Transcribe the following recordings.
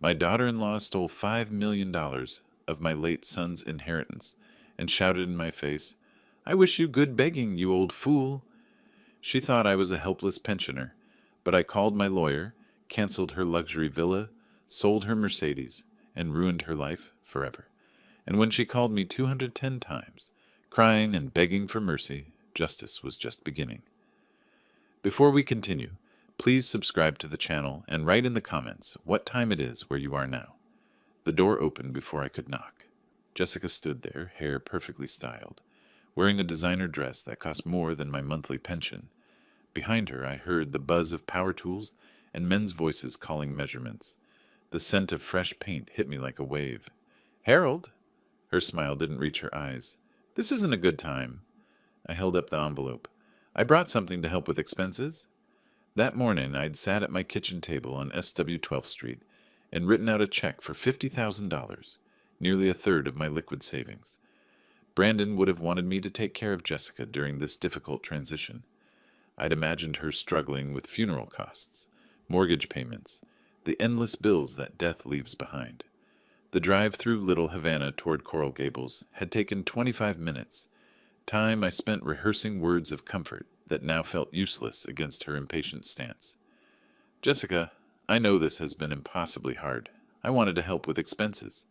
My daughter-in-law stole $5 million of my late son's inheritance and shouted in my face, "I wish you good begging, you old fool." She thought I was a helpless pensioner, but I called my lawyer, canceled her luxury villa, sold her Mercedes, and ruined her life forever. And when she called me 210 times, crying and begging for mercy, justice was just beginning. Before we continue, please subscribe to the channel and write in the comments what time it is where you are now. The door opened before I could knock. Jessica stood there, hair perfectly styled, wearing a designer dress that cost more than my monthly pension. Behind her, I heard the buzz of power tools and men's voices calling measurements. The scent of fresh paint hit me like a wave. "Harold!" Her smile didn't reach her eyes. "This isn't a good time." I held up the envelope. "I brought something to help with expenses." That morning, I'd sat at my kitchen table on SW 12th Street and written out a check for $50,000, nearly a third of my liquid savings. Brandon would have wanted me to take care of Jessica during this difficult transition. I'd imagined her struggling with funeral costs, mortgage payments, the endless bills that death leaves behind. The drive through Little Havana toward Coral Gables had taken 25 minutes, time I spent rehearsing words of comfort that now felt useless against her impatient stance. "Jessica, I know this has been impossibly hard. I wanted to help with expenses."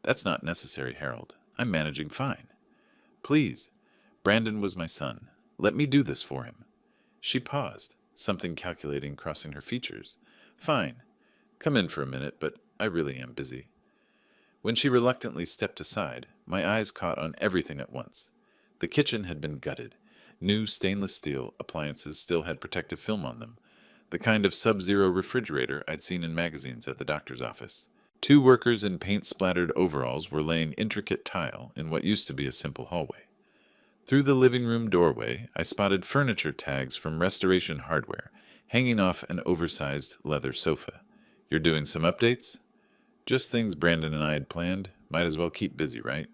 "That's not necessary, Harold. I'm managing fine." "Please, Brandon was my son. Let me do this for him." She paused, something calculating crossing her features. "Fine. Come in for a minute, but I really am busy." When she reluctantly stepped aside, my eyes caught on everything at once. The kitchen had been gutted. New stainless steel appliances still had protective film on them, the kind of sub-zero refrigerator I'd seen in magazines at the doctor's office. Two workers in paint-splattered overalls were laying intricate tile in what used to be a simple hallway. Through the living room doorway, I spotted furniture tags from Restoration Hardware hanging off an oversized leather sofa. "You're doing some updates?" "Just things Brandon and I had planned. Might as well keep busy, right?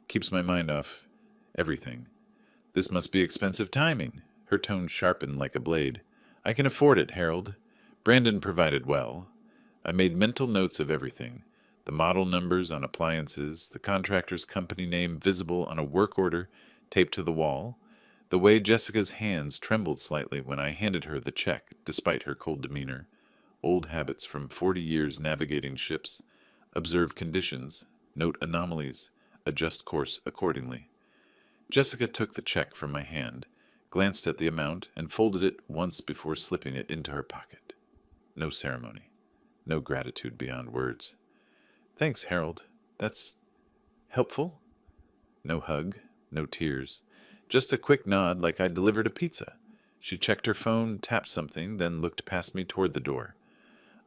Keeps my mind off everything." "This must be expensive timing." Her tone sharpened like a blade. "I can afford it, Harold. Brandon provided well." I made mental notes of everything: the model numbers on appliances, the contractor's company name visible on a work order taped to the wall, the way Jessica's hands trembled slightly when I handed her the check despite her cold demeanor. Old habits from 40 years navigating ships. Observe conditions, note anomalies, adjust course accordingly. Jessica took the check from my hand, glanced at the amount, and folded it once before slipping it into her pocket. No ceremony. No gratitude beyond words. "Thanks, Harold. That's helpful." No hug, no tears. Just a quick nod like I'd delivered a pizza. She checked her phone, tapped something, then looked past me toward the door.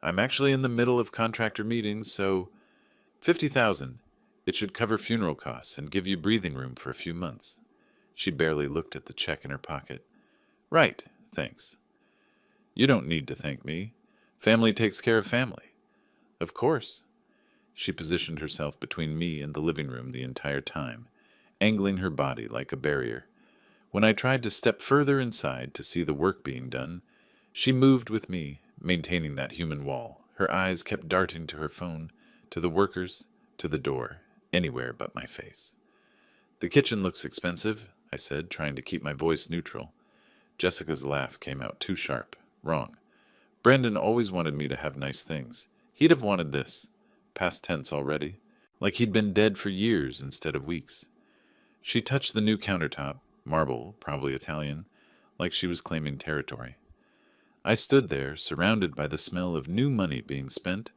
"I'm actually in the middle of contractor meetings, so 50,000. It should cover funeral costs and give you breathing room for a few months." She barely looked at the check in her pocket. "Right, thanks." "You don't need to thank me. Family takes care of family." "Of course." She positioned herself between me and the living room the entire time, angling her body like a barrier. When I tried to step further inside to see the work being done, she moved with me, maintaining that human wall. Her eyes kept darting to her phone, to the workers, to the door, anywhere but my face. "The kitchen looks expensive," I said, trying to keep my voice neutral. Jessica's laugh came out too sharp. "Wrong. Brandon always wanted me to have nice things. He'd have wanted this. Past tense already. Like he'd been dead for years instead of weeks." She touched the new countertop, marble, probably Italian, like she was claiming territory. I stood there, surrounded by the smell of new money being spent,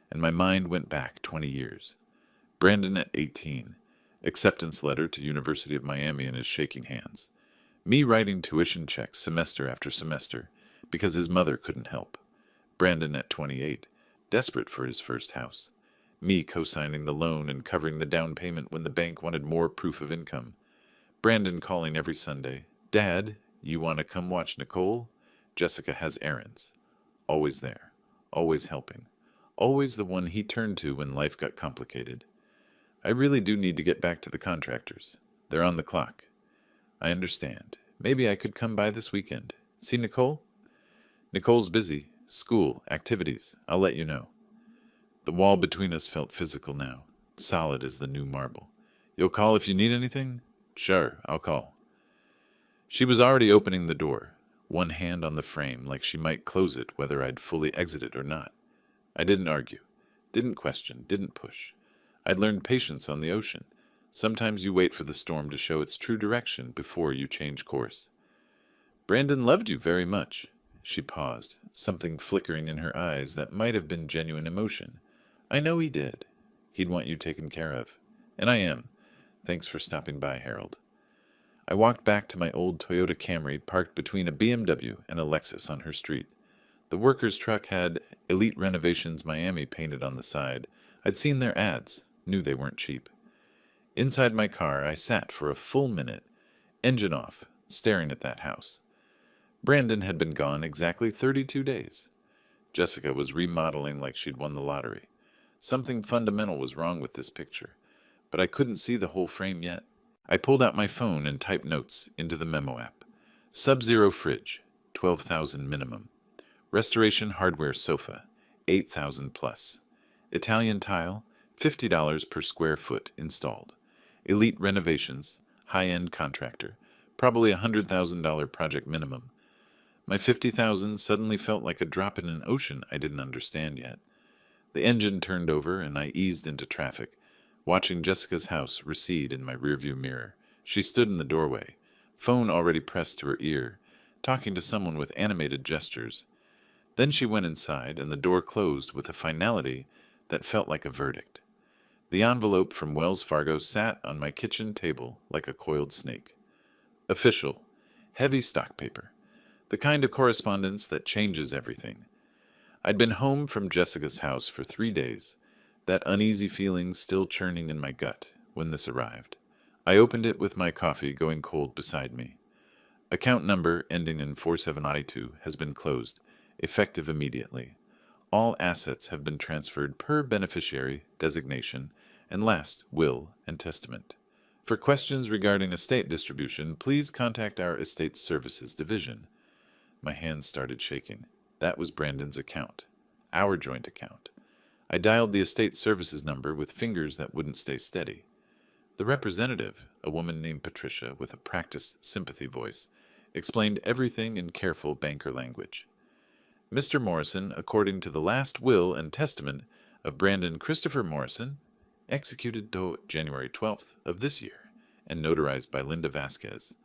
and my mind went back 20 years. Brandon at 18. Acceptance letter to University of Miami in his shaking hands. Me writing tuition checks semester after semester because his mother couldn't help. Brandon at 28, desperate for his first house. Me co-signing the loan and covering the down payment when the bank wanted more proof of income. Brandon calling every Sunday, "Dad, you want to come watch Nicole? Jessica has errands." Always there, always helping, always the one he turned to when life got complicated. "I really do need to get back to the contractors. They're on the clock." "I understand. Maybe I could come by this weekend. See Nicole?" "Nicole's busy. School, activities. I'll let you know." The wall between us felt physical now, solid as the new marble. You'll call if you need anything? Sure, I'll call. She was already opening the door, one hand on the frame like she might close it whether I'd fully exited or not. I didn't argue, didn't question, didn't push. I'd learned patience on the ocean. Sometimes you wait for the storm to show its true direction before you change course. Brandon loved you very much. She paused, something flickering in her eyes that might have been genuine emotion. I know he did. He'd want you taken care of. And I am. Thanks for stopping by, Harold. I walked back to my old Toyota Camry parked between a BMW and a Lexus on her street. The workers' truck had Elite Renovations Miami painted on the side. I'd seen their ads, knew they weren't cheap. Inside my car, I sat for a full minute, engine off, staring at that house. Brandon had been gone exactly 32 days. Jessica was remodeling like she'd won the lottery. Something fundamental was wrong with this picture, but I couldn't see the whole frame yet. I pulled out my phone and typed notes into the memo app. Sub-Zero fridge, 12,000 minimum. Restoration hardware sofa, 8,000 plus. Italian tile, $50 per square foot installed. Elite Renovations, high-end contractor, probably a $100,000 project minimum. My $50,000 suddenly felt like a drop in an ocean I didn't understand yet. The engine turned over and I eased into traffic, watching Jessica's house recede in my rearview mirror. She stood in the doorway, phone already pressed to her ear, talking to someone with animated gestures. Then she went inside and the door closed with a finality that felt like a verdict. The envelope from Wells Fargo sat on my kitchen table like a coiled snake. Official, heavy stock paper. The kind of correspondence that changes everything. I'd been home from Jessica's house for 3 days, that uneasy feeling still churning in my gut when this arrived. I opened it with my coffee going cold beside me. Account number ending in 4792 has been closed, effective immediately. All assets have been transferred per beneficiary designation and last will and testament. For questions regarding estate distribution, please contact our Estate Services Division. My hands started shaking. That was Brandon's account. Our joint account. I dialed the estate services number with fingers that wouldn't stay steady. The representative, a woman named Patricia with a practiced sympathy voice, explained everything in careful banker language. Mr. Morrison, according to the last will and testament of Brandon Christopher Morrison, executed January 12th of this year and notarized by Linda Vasquez,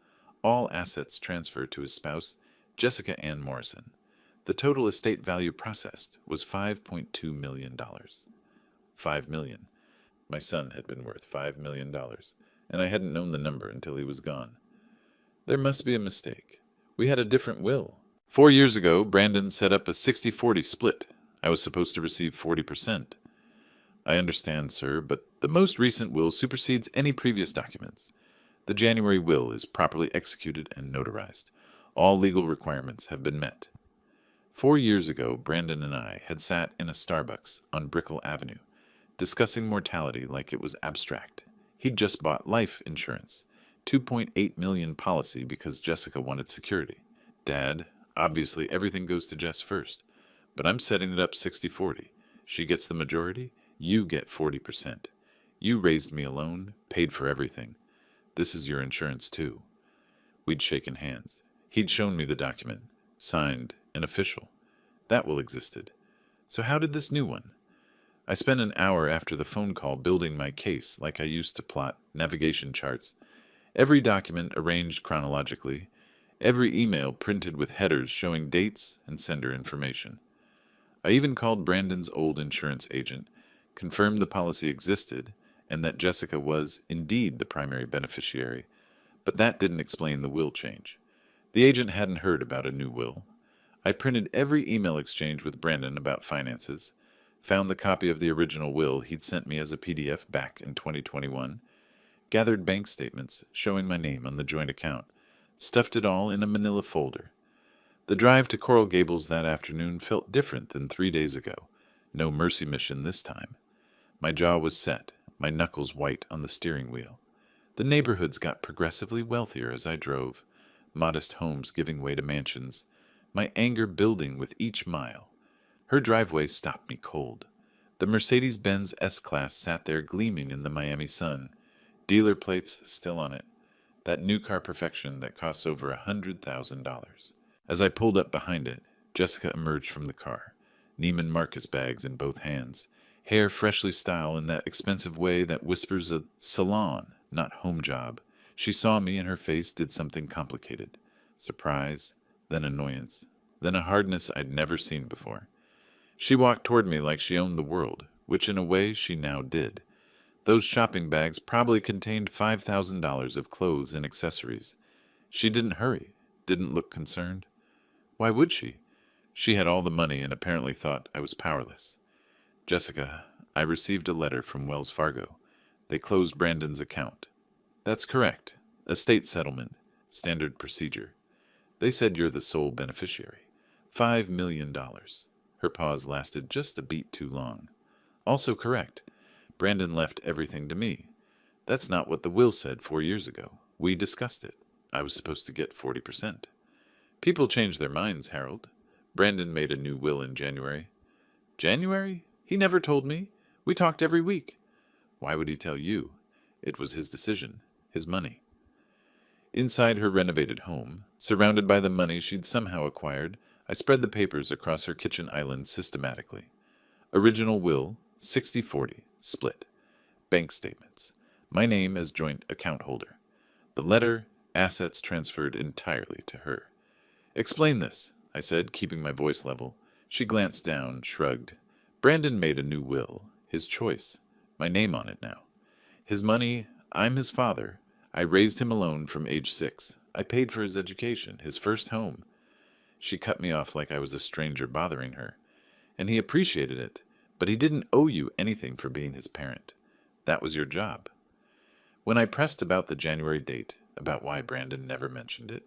all assets transferred to his spouse, Jessica Ann Morrison. The total estate value processed was $5.2 million. $5 million. My son had been worth $5 million, and I hadn't known the number until he was gone. There must be a mistake. We had a different will. 4 years ago, Brandon set up a 60-40 split. I was supposed to receive 40%. I understand, sir, but the most recent will supersedes any previous documents. The January will is properly executed and notarized. All legal requirements have been met. 4 years ago, Brandon and I had sat in a Starbucks on Brickell Avenue, discussing mortality like it was abstract. He'd just bought life insurance, $2.8 million policy because Jessica wanted security. Dad, obviously everything goes to Jess first, but I'm setting it up 60-40. She gets the majority, you get 40%. You raised me alone, paid for everything. This is your insurance too. We'd shaken hands. He'd shown me the document, signed and official. That will existed. So how did this new one? I spent an hour after the phone call building my case like I used to plot navigation charts. Every document arranged chronologically, every email printed with headers showing dates and sender information. I even called Brandon's old insurance agent, confirmed the policy existed, and that Jessica was indeed the primary beneficiary, but that didn't explain the will change. The agent hadn't heard about a new will. I printed every email exchange with Brandon about finances, found the copy of the original will he'd sent me as a PDF back in 2021, gathered bank statements showing my name on the joint account, stuffed it all in a manila folder. The drive to Coral Gables that afternoon felt different than 3 days ago. No mercy mission this time. My jaw was set, my knuckles white on the steering wheel. The neighborhoods got progressively wealthier as I drove, modest homes giving way to mansions, my anger building with each mile. Her driveway stopped me cold. The Mercedes-Benz S-Class sat there gleaming in the Miami sun, dealer plates still on it, that new car perfection that costs over $100,000. As I pulled up behind it, Jessica emerged from the car, Neiman Marcus bags in both hands, hair freshly styled in that expensive way that whispers a salon, not home job. She saw me and her face did something complicated. Surprise, then annoyance, then a hardness I'd never seen before. She walked toward me like she owned the world, which in a way she now did. Those shopping bags probably contained $5,000 of clothes and accessories. She didn't hurry, didn't look concerned. Why would she? She had all the money and apparently thought I was powerless. Jessica, I received a letter from Wells Fargo. They closed Brandon's account. That's correct. Estate settlement. Standard procedure. They said you're the sole beneficiary. $5 million. Her pause lasted just a beat too long. Also correct. Brandon left everything to me. That's not what the will said 4 years ago. We discussed it. I was supposed to get 40%. People change their minds, Harold. Brandon made a new will in January. January? He never told me. We talked every week. Why would he tell you? It was his decision, his money. Inside her renovated home, surrounded by the money she'd somehow acquired, I spread the papers across her kitchen island systematically. Original will, 60-40, split. Bank statements. My name as joint account holder. The letter, assets transferred entirely to her. Explain this, I said, keeping my voice level. She glanced down, shrugged. Brandon made a new will, his choice. My name on it now. His money, I'm his father. I raised him alone from age 6. I paid for his education, his first home. She cut me off like I was a stranger bothering her. And he appreciated it, but he didn't owe you anything for being his parent. That was your job. When I pressed about the January date, about why Brandon never mentioned it,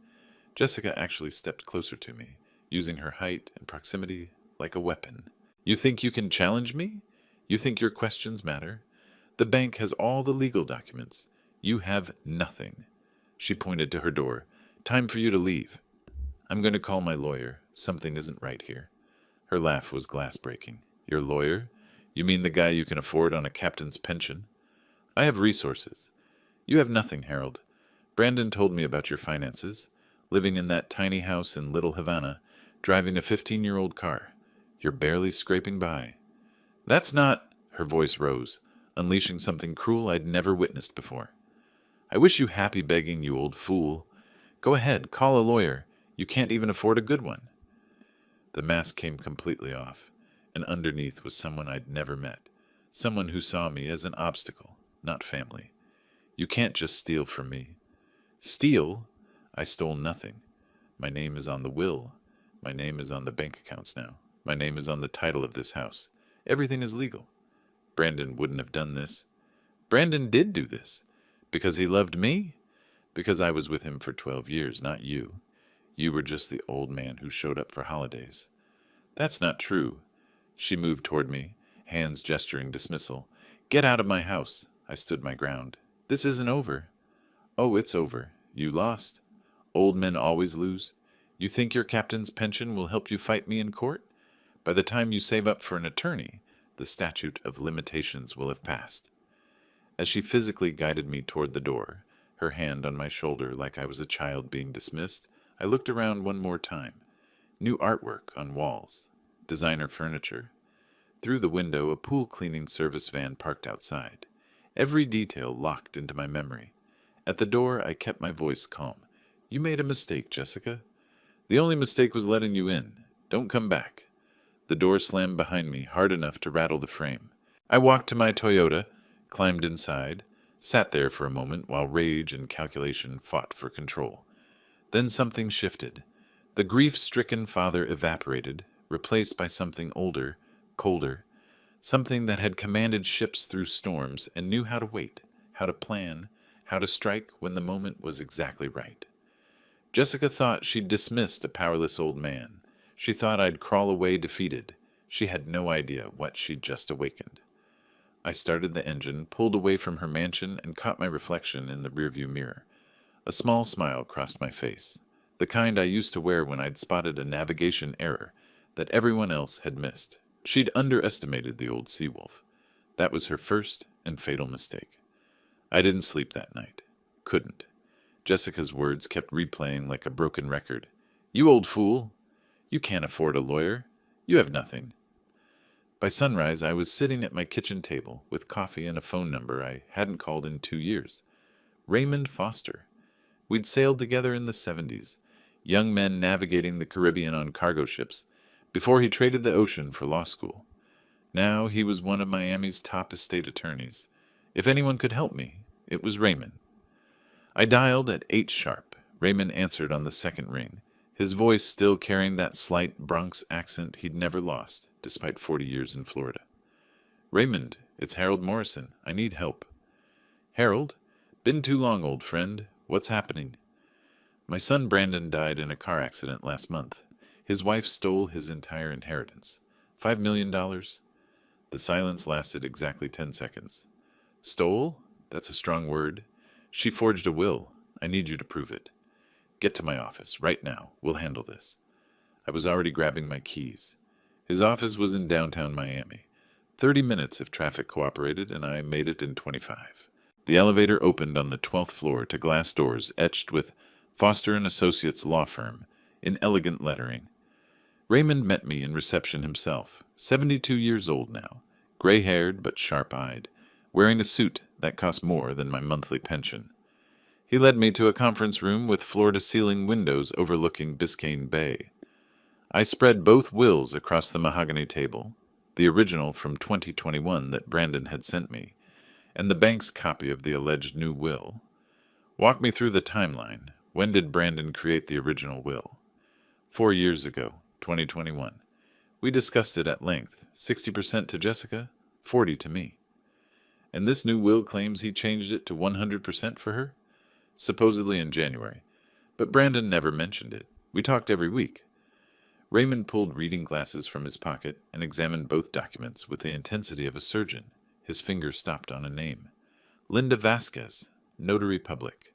Jessica actually stepped closer to me, using her height and proximity like a weapon. You think you can challenge me? You think your questions matter? The bank has all the legal documents. You have nothing. She pointed to her door. Time for you to leave. I'm going to call my lawyer. Something isn't right here. Her laugh was glass-breaking. Your lawyer? You mean the guy you can afford on a captain's pension? I have resources. You have nothing, Harold. Brandon told me about your finances. Living in that tiny house in Little Havana, driving a 15-year-old car. You're barely scraping by. That's not... Her voice rose, unleashing something cruel I'd never witnessed before. I wish you happy begging, you old fool. Go ahead, call a lawyer. You can't even afford a good one. The mask came completely off, and underneath was someone I'd never met, someone who saw me as an obstacle, not family. You can't just steal from me. Steal? I stole nothing. My name is on the will. My name is on the bank accounts now. My name is on the title of this house. Everything is legal. Brandon wouldn't have done this. Brandon did do this. Because he loved me? Because I was with him for 12 years, not you. You were just the old man who showed up for holidays. That's not true. She moved toward me, hands gesturing dismissal. Get out of my house. I stood my ground. This isn't over. Oh, it's over. You lost. Old men always lose. You think your captain's pension will help you fight me in court? By the time you save up for an attorney, the statute of limitations will have passed. As she physically guided me toward the door, her hand on my shoulder like I was a child being dismissed, I looked around one more time. New artwork on walls. Designer furniture. Through the window, a pool cleaning service van parked outside. Every detail locked into my memory. At the door, I kept my voice calm. You made a mistake, Jessica. The only mistake was letting you in. Don't come back. The door slammed behind me, hard enough to rattle the frame. I walked to my Toyota, climbed inside, sat there for a moment while rage and calculation fought for control. Then something shifted. The grief-stricken father evaporated, replaced by something older, colder, something that had commanded ships through storms and knew how to wait, how to plan, how to strike when the moment was exactly right. Jessica thought she'd dismissed a powerless old man. She thought I'd crawl away defeated. She had no idea what she'd just awakened. I started the engine, pulled away from her mansion, and caught my reflection in the rearview mirror. A small smile crossed my face, the kind I used to wear when I'd spotted a navigation error that everyone else had missed. She'd underestimated the old Seawolf. That was her first and fatal mistake. I didn't sleep that night. Couldn't. Jessica's words kept replaying like a broken record. You old fool! You can't afford a lawyer. You have nothing. By sunrise, I was sitting at my kitchen table with coffee and a phone number I hadn't called in 2 years. Raymond Foster. We'd sailed together in the 70s, young men navigating the Caribbean on cargo ships, before he traded the ocean for law school. Now he was one of Miami's top estate attorneys. If anyone could help me, it was Raymond. I dialed at 8 sharp. Raymond answered on the second ring, his voice still carrying that slight Bronx accent he'd never lost, despite 40 years in Florida. Raymond, it's Harold Morrison. I need help. Harold? Been too long, old friend. What's happening? My son Brandon died in a car accident last month. His wife stole his entire inheritance. $5 million? The silence lasted exactly 10 seconds. Stole? That's a strong word. She forged a will. I need you to prove it. Get to my office, right now. We'll handle this. I was already grabbing my keys. His office was in downtown Miami. 30 minutes if traffic cooperated, and I made it in 25. The elevator opened on the 12th floor to glass doors etched with Foster & Associates Law Firm in elegant lettering. Raymond met me in reception himself, 72 years old now, gray-haired but sharp-eyed, wearing a suit that cost more than my monthly pension. He led me to a conference room with floor-to-ceiling windows overlooking Biscayne Bay. I spread both wills across the mahogany table, the original from 2021 that Brandon had sent me, and the bank's copy of the alleged new will. Walk me through the timeline. When did Brandon create the original will? 4 years ago, 2021. We discussed it at length. 60% to Jessica, 40% to me. And this new will claims he changed it to 100% for her? Supposedly in January. But Brandon never mentioned it. We talked every week. Raymond pulled reading glasses from his pocket and examined both documents with the intensity of a surgeon. His finger stopped on a name. Linda Vasquez, Notary Public.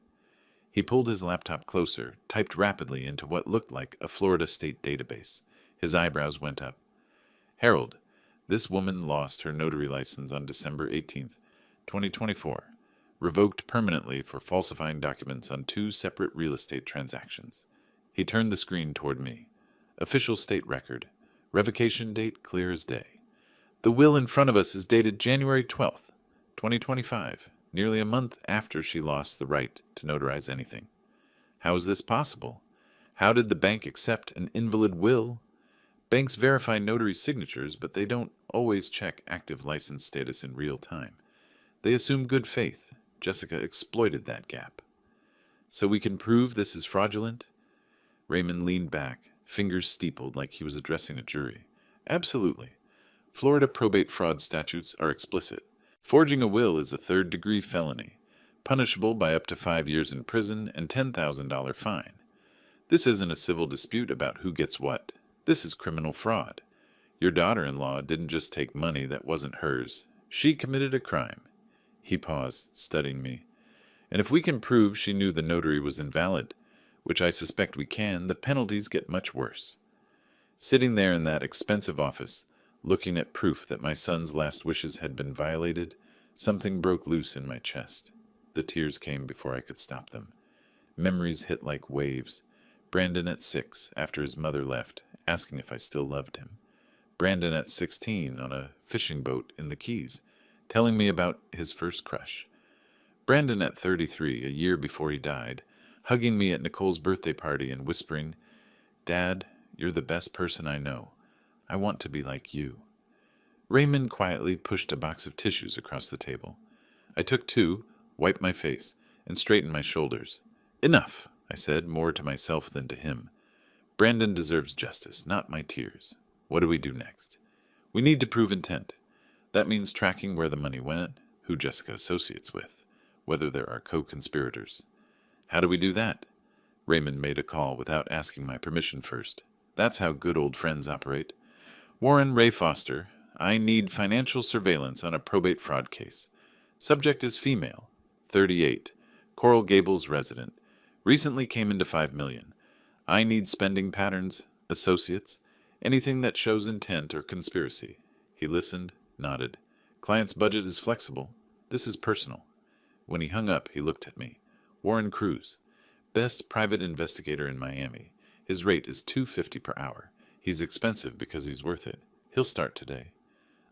He pulled his laptop closer, typed rapidly into what looked like a Florida state database. His eyebrows went up. Harold, this woman lost her notary license on December 18th, 2024, revoked permanently for falsifying documents on 2 separate real estate transactions. He turned the screen toward me. Official state record. Revocation date clear as day. The will in front of us is dated January 12th, 2025, nearly a month after she lost the right to notarize anything. How is this possible? How did the bank accept an invalid will? Banks verify notary signatures, but they don't always check active license status in real time. They assume good faith. Jessica exploited that gap. So we can prove this is fraudulent? Raymond leaned back, fingers steepled like he was addressing a jury. Absolutely. Florida probate fraud statutes are explicit. Forging a will is a third-degree felony, punishable by up to 5 years in prison and $10,000 fine. This isn't a civil dispute about who gets what. This is criminal fraud. Your daughter-in-law didn't just take money that wasn't hers. She committed a crime. He paused, studying me. And if we can prove she knew the notary was invalid, which I suspect we can, the penalties get much worse. Sitting there in that expensive office, looking at proof that my son's last wishes had been violated, something broke loose in my chest. The tears came before I could stop them. Memories hit like waves. Brandon at 6, after his mother left, asking if I still loved him. Brandon at 16 on a fishing boat in the Keys, telling me about his first crush. Brandon at 33, a year before he died, hugging me at Nicole's birthday party and whispering, "Dad, you're the best person I know. I want to be like you." Raymond quietly pushed a box of tissues across the table. I took 2, wiped my face, and straightened my shoulders. "Enough," I said, more to myself than to him. Brandon deserves justice, not my tears. What do we do next? We need to prove intent. That means tracking where the money went, who Jessica associates with, whether there are co-conspirators. How do we do that? Raymond made a call without asking my permission first. That's how good old friends operate. Warren Ray Foster, I need financial surveillance on a probate fraud case. Subject is female, 38, Coral Gables resident. Recently came into $5 million. I need spending patterns, associates, Anything that shows intent or conspiracy. He listened, nodded. Client's budget is flexible. This is personal. When he hung up, he looked at me. Warren Cruz, best private investigator in Miami. His rate is $250 per hour. He's expensive because he's worth it. He'll start today.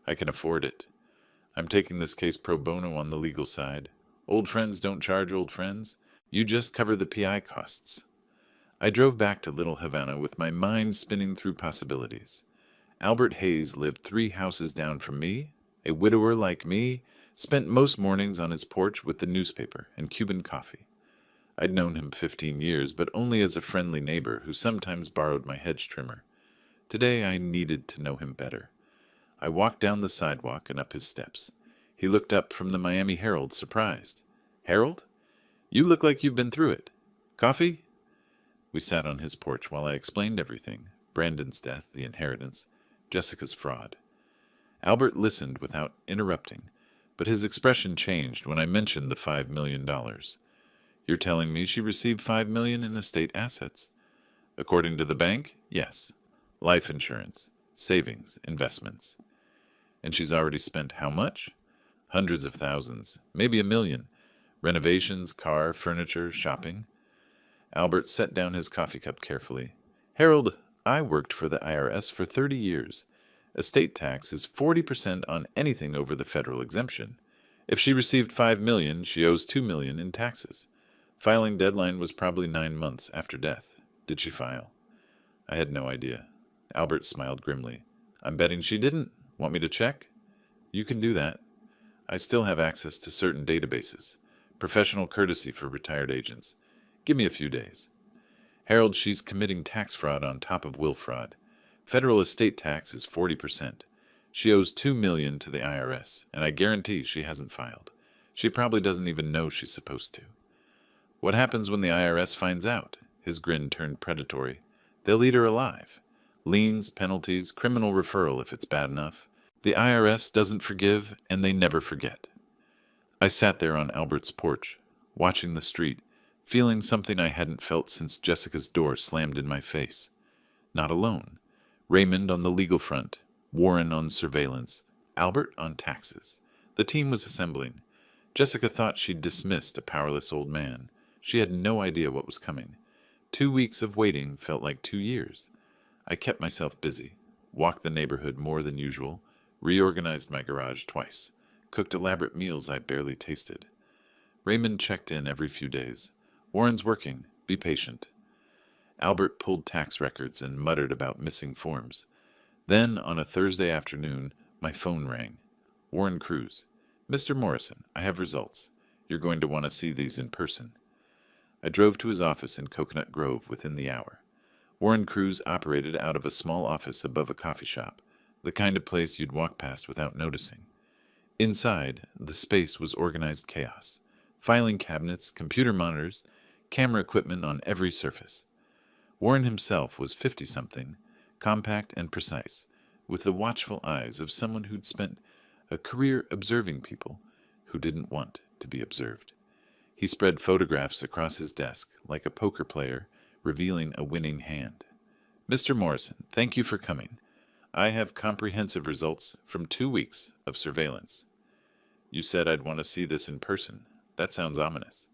I can afford it. I'm taking this case pro bono on the legal side. Old friends don't charge old friends. You just cover the PI costs. I drove back to Little Havana with my mind spinning through possibilities. Albert Hayes lived 3 houses down from me. A widower like me spent most mornings on his porch with the newspaper and Cuban coffee. I'd known him 15 years, but only as a friendly neighbor who sometimes borrowed my hedge trimmer. Today I needed to know him better. I walked down the sidewalk and up his steps. He looked up from the Miami Herald, surprised. Harold? You look like you've been through it. Coffee? We sat on his porch while I explained everything. Brandon's death, the inheritance, Jessica's fraud. Albert listened without interrupting, but his expression changed when I mentioned the $5 million. You're telling me she received $5 million in estate assets? According to the bank, yes. Life insurance, savings, investments. And she's already spent how much? Hundreds of thousands, maybe $1 million. Renovations, car, furniture, shopping. Albert set down his coffee cup carefully. Harold, I worked for the IRS for 30 years. Estate tax is 40% on anything over the federal exemption. If she received $5 million, she owes $2 million in taxes. Filing deadline was probably 9 months after death. Did she file? I had no idea. Albert smiled grimly. I'm betting she didn't. Want me to check? You can do that. I still have access to certain databases. Professional courtesy for retired agents. Give me a few days. Harold, she's committing tax fraud on top of will fraud. Federal estate tax is 40%. She owes $2 million to the IRS, and I guarantee she hasn't filed. She probably doesn't even know she's supposed to. What happens when the IRS finds out? His grin turned predatory. They'll eat her alive. Liens, penalties, criminal referral if it's bad enough. The IRS doesn't forgive, and they never forget. I sat there on Albert's porch, watching the street, feeling something I hadn't felt since Jessica's door slammed in my face. Not alone. Raymond on the legal front, Warren on surveillance, Albert on taxes. The team was assembling. Jessica thought she'd dismissed a powerless old man. She had no idea what was coming. 2 weeks of waiting felt like 2 years. I kept myself busy, walked the neighborhood more than usual, reorganized my garage twice, cooked elaborate meals I barely tasted. Raymond checked in every few days. Warren's working. Be patient. Albert pulled tax records and muttered about missing forms. Then, on a Thursday afternoon, my phone rang. Warren Cruz. Mr. Morrison, I have results. You're going to want to see these in person. I drove to his office in Coconut Grove within the hour. Warren Cruz operated out of a small office above a coffee shop, the kind of place you'd walk past without noticing. Inside, the space was organized chaos. Filing cabinets, computer monitors, camera equipment on every surface. Warren himself was 50-something, compact and precise, with the watchful eyes of someone who'd spent a career observing people who didn't want to be observed. He spread photographs across his desk like a poker player revealing a winning hand. Mr. Morrison, thank you for coming. I have comprehensive results from 2 weeks of surveillance. You said I'd want to see this in person. That sounds ominous.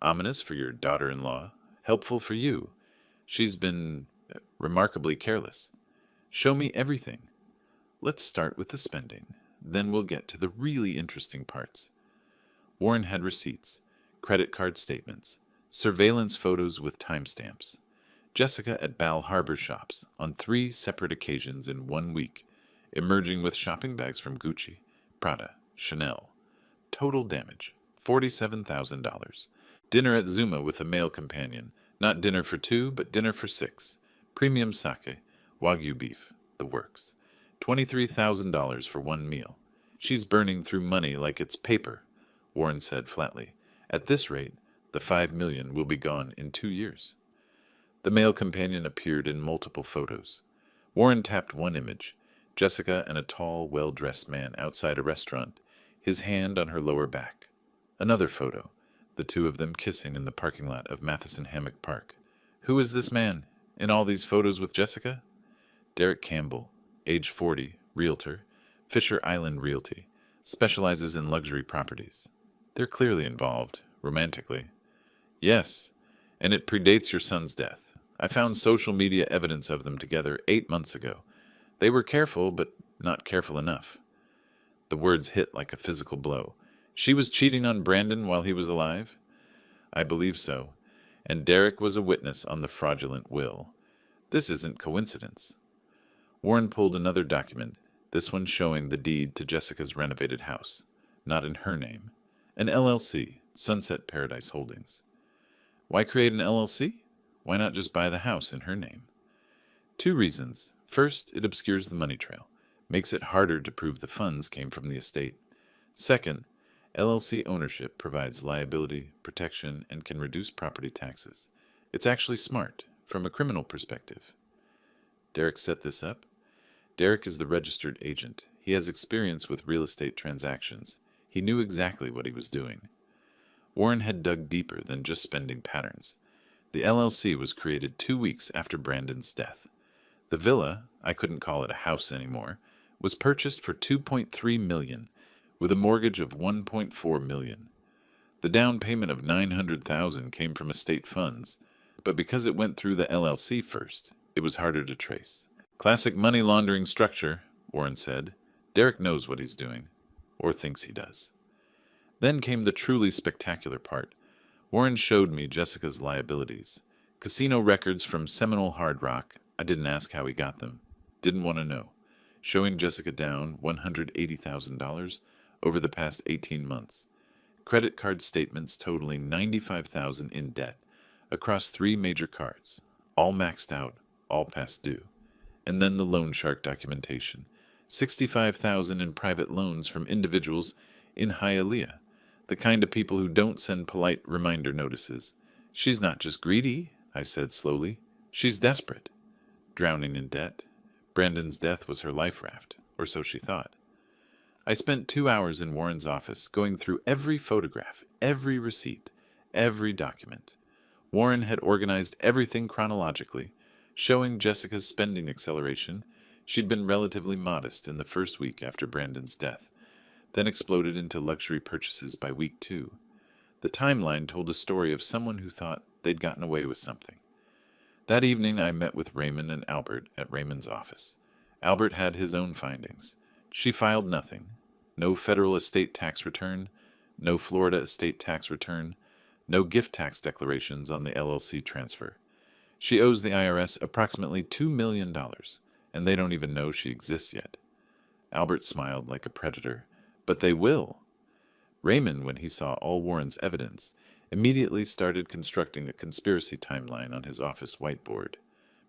Ominous for your daughter-in-law, helpful for you. She's been remarkably careless. Show me everything. Let's start with the spending. Then we'll get to the really interesting parts. Warren had receipts, credit card statements, surveillance photos with timestamps. Jessica at Bal Harbor shops on 3 separate occasions in 1 week, emerging with shopping bags from Gucci, Prada, Chanel. Total damage, $47,000. Dinner at Zuma with a male companion. Not dinner for 2, but dinner for 6. Premium sake, Wagyu beef, the works. $23,000 for 1 meal. She's burning through money like it's paper, Warren said flatly. At this rate, the $5 million will be gone in 2 years. The male companion appeared in multiple photos. Warren tapped one image, Jessica and a tall, well-dressed man outside a restaurant, his hand on her lower back. Another photo, the 2 of them kissing in the parking lot of Matheson Hammock Park. Who is this man, in all these photos with Jessica? Derek Campbell, age 40, realtor, Fisher Island Realty, specializes in luxury properties. They're clearly involved, romantically. Yes, and it predates your son's death. I found social media evidence of them together 8 months ago. They were careful, but not careful enough. The words hit like a physical blow. She was cheating on Brandon while he was alive? I believe so. And Derek was a witness on the fraudulent will. This isn't coincidence. Warren pulled another document, this one showing the deed to Jessica's renovated house. Not in her name. An LLC, Sunset Paradise Holdings. Why create an LLC? Why not just buy the house in her name? 2 reasons. First, it obscures the money trail, makes it harder to prove the funds came from the estate. Second, LLC ownership provides liability, protection, and can reduce property taxes. It's actually smart, from a criminal perspective. Derek set this up? Derek is the registered agent. He has experience with real estate transactions. He knew exactly what he was doing. Warren had dug deeper than just spending patterns. The LLC was created 2 weeks after Brandon's death. The villa, I couldn't call it a house anymore, was purchased for $2.3 million, with a mortgage of $1.4 million. The down payment of $900,000 came from estate funds, but because it went through the LLC first, it was harder to trace. Classic money laundering structure, Warren said. Derek knows what he's doing, or thinks he does. Then came the truly spectacular part. Warren showed me Jessica's liabilities. Casino records from Seminole Hard Rock. I didn't ask how he got them. Didn't want to know. Showing Jessica down $180,000 over the past 18 months. Credit card statements totaling $95,000 in debt across 3 major cards. All maxed out, all past due. And then the loan shark documentation. $65,000 in private loans from individuals in Hialeah. The kind of people who don't send polite reminder notices. She's not just greedy, I said slowly. She's desperate. Drowning in debt. Brandon's death was her life raft, or so she thought. I spent 2 hours in Warren's office, going through every photograph, every receipt, every document. Warren had organized everything chronologically, showing Jessica's spending acceleration. She'd been relatively modest in the first week after Brandon's death, then exploded into luxury purchases by week 2. The timeline told a story of someone who thought they'd gotten away with something. That evening I met with Raymond and Albert at Raymond's office. Albert had his own findings. She filed nothing. No federal estate tax return, no Florida estate tax return, no gift tax declarations on the LLC transfer. She owes the IRS approximately $2 million, and they don't even know she exists yet. Albert smiled like a predator. But they will. Raymond, when he saw all Warren's evidence, immediately started constructing a conspiracy timeline on his office whiteboard.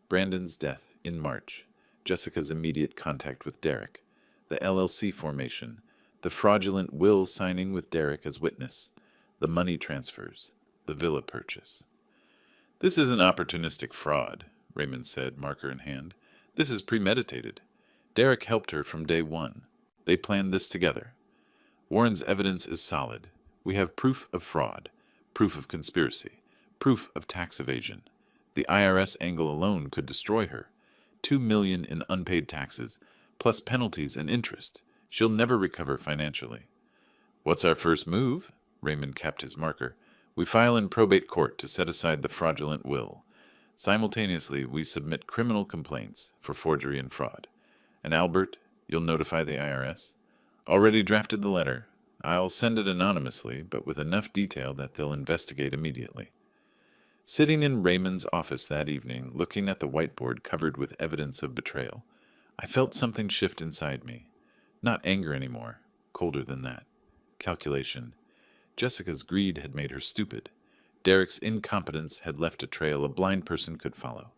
Brandon's death in March, Jessica's immediate contact with Derek, the LLC formation, the fraudulent will signing with Derek as witness, the money transfers, the villa purchase. This isn't opportunistic fraud, Raymond said, marker in hand. This is premeditated. Derek helped her from day one. They planned this together. Warren's evidence is solid. We have proof of fraud, proof of conspiracy, proof of tax evasion. The IRS angle alone could destroy her. $2 million in unpaid taxes, plus penalties and interest. She'll never recover financially. What's our first move? Raymond kept his marker. We file in probate court to set aside the fraudulent will. Simultaneously, we submit criminal complaints for forgery and fraud. And Albert, you'll notify the IRS? Already drafted the letter. I'll send it anonymously, but with enough detail that they'll investigate immediately. Sitting in Raymond's office that evening, looking at the whiteboard covered with evidence of betrayal, I felt something shift inside me. Not anger anymore, colder than that. Calculation. Jessica's greed had made her stupid. Derek's incompetence had left a trail a blind person could follow.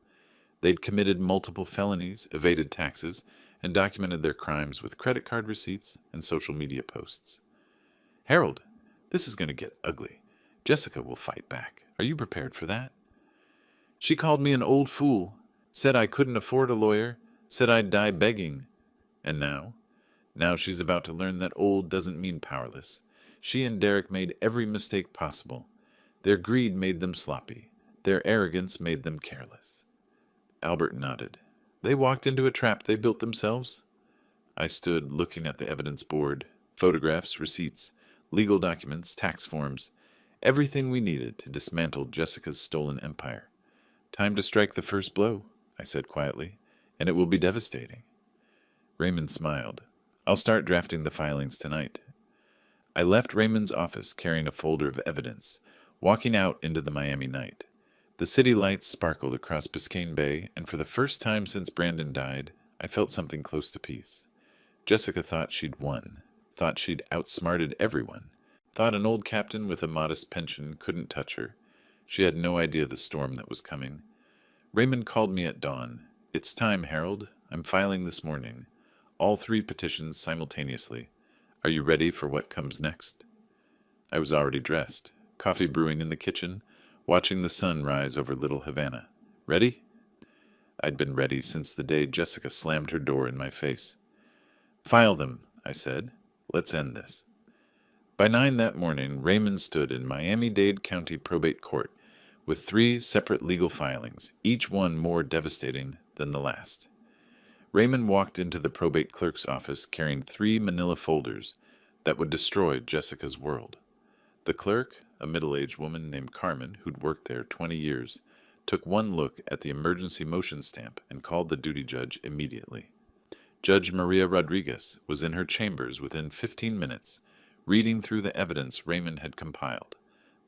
They'd committed multiple felonies, evaded taxes, and documented their crimes with credit card receipts and social media posts. Harold, this is going to get ugly. Jessica will fight back. Are you prepared for that? She called me an old fool, said I couldn't afford a lawyer, said I'd die begging. And now? Now she's about to learn that old doesn't mean powerless. She and Derek made every mistake possible. Their greed made them sloppy. Their arrogance made them careless. Albert nodded. They walked into a trap they built themselves. I stood looking at the evidence board, photographs, receipts, legal documents, tax forms, everything we needed to dismantle Jessica's stolen empire. Time to strike the first blow, I said quietly, and it will be devastating. Raymond smiled. I'll start drafting the filings tonight. I left Raymond's office carrying a folder of evidence, walking out into the Miami night. The city lights sparkled across Biscayne Bay, and for the first time since Brandon died, I felt something close to peace. Jessica thought she'd won, thought she'd outsmarted everyone, thought an old captain with a modest pension couldn't touch her. She had no idea the storm that was coming. Raymond called me at dawn. It's time, Harold. I'm filing this morning. All 3 petitions simultaneously. Are you ready for what comes next? I was already dressed, coffee brewing in the kitchen, watching the sun rise over Little Havana. Ready? I'd been ready since the day Jessica slammed her door in my face. File them, I said. Let's end this. By 9 that morning, Raymond stood in Miami-Dade County Probate Court with 3 separate legal filings, each one more devastating than the last. Raymond walked into the probate clerk's office carrying 3 manila folders that would destroy Jessica's world. The clerk, a middle-aged woman named Carmen who'd worked there 20 years, took one look at the emergency motion stamp and called the duty judge immediately. Judge Maria Rodriguez was in her chambers within 15 minutes, reading through the evidence Raymond had compiled,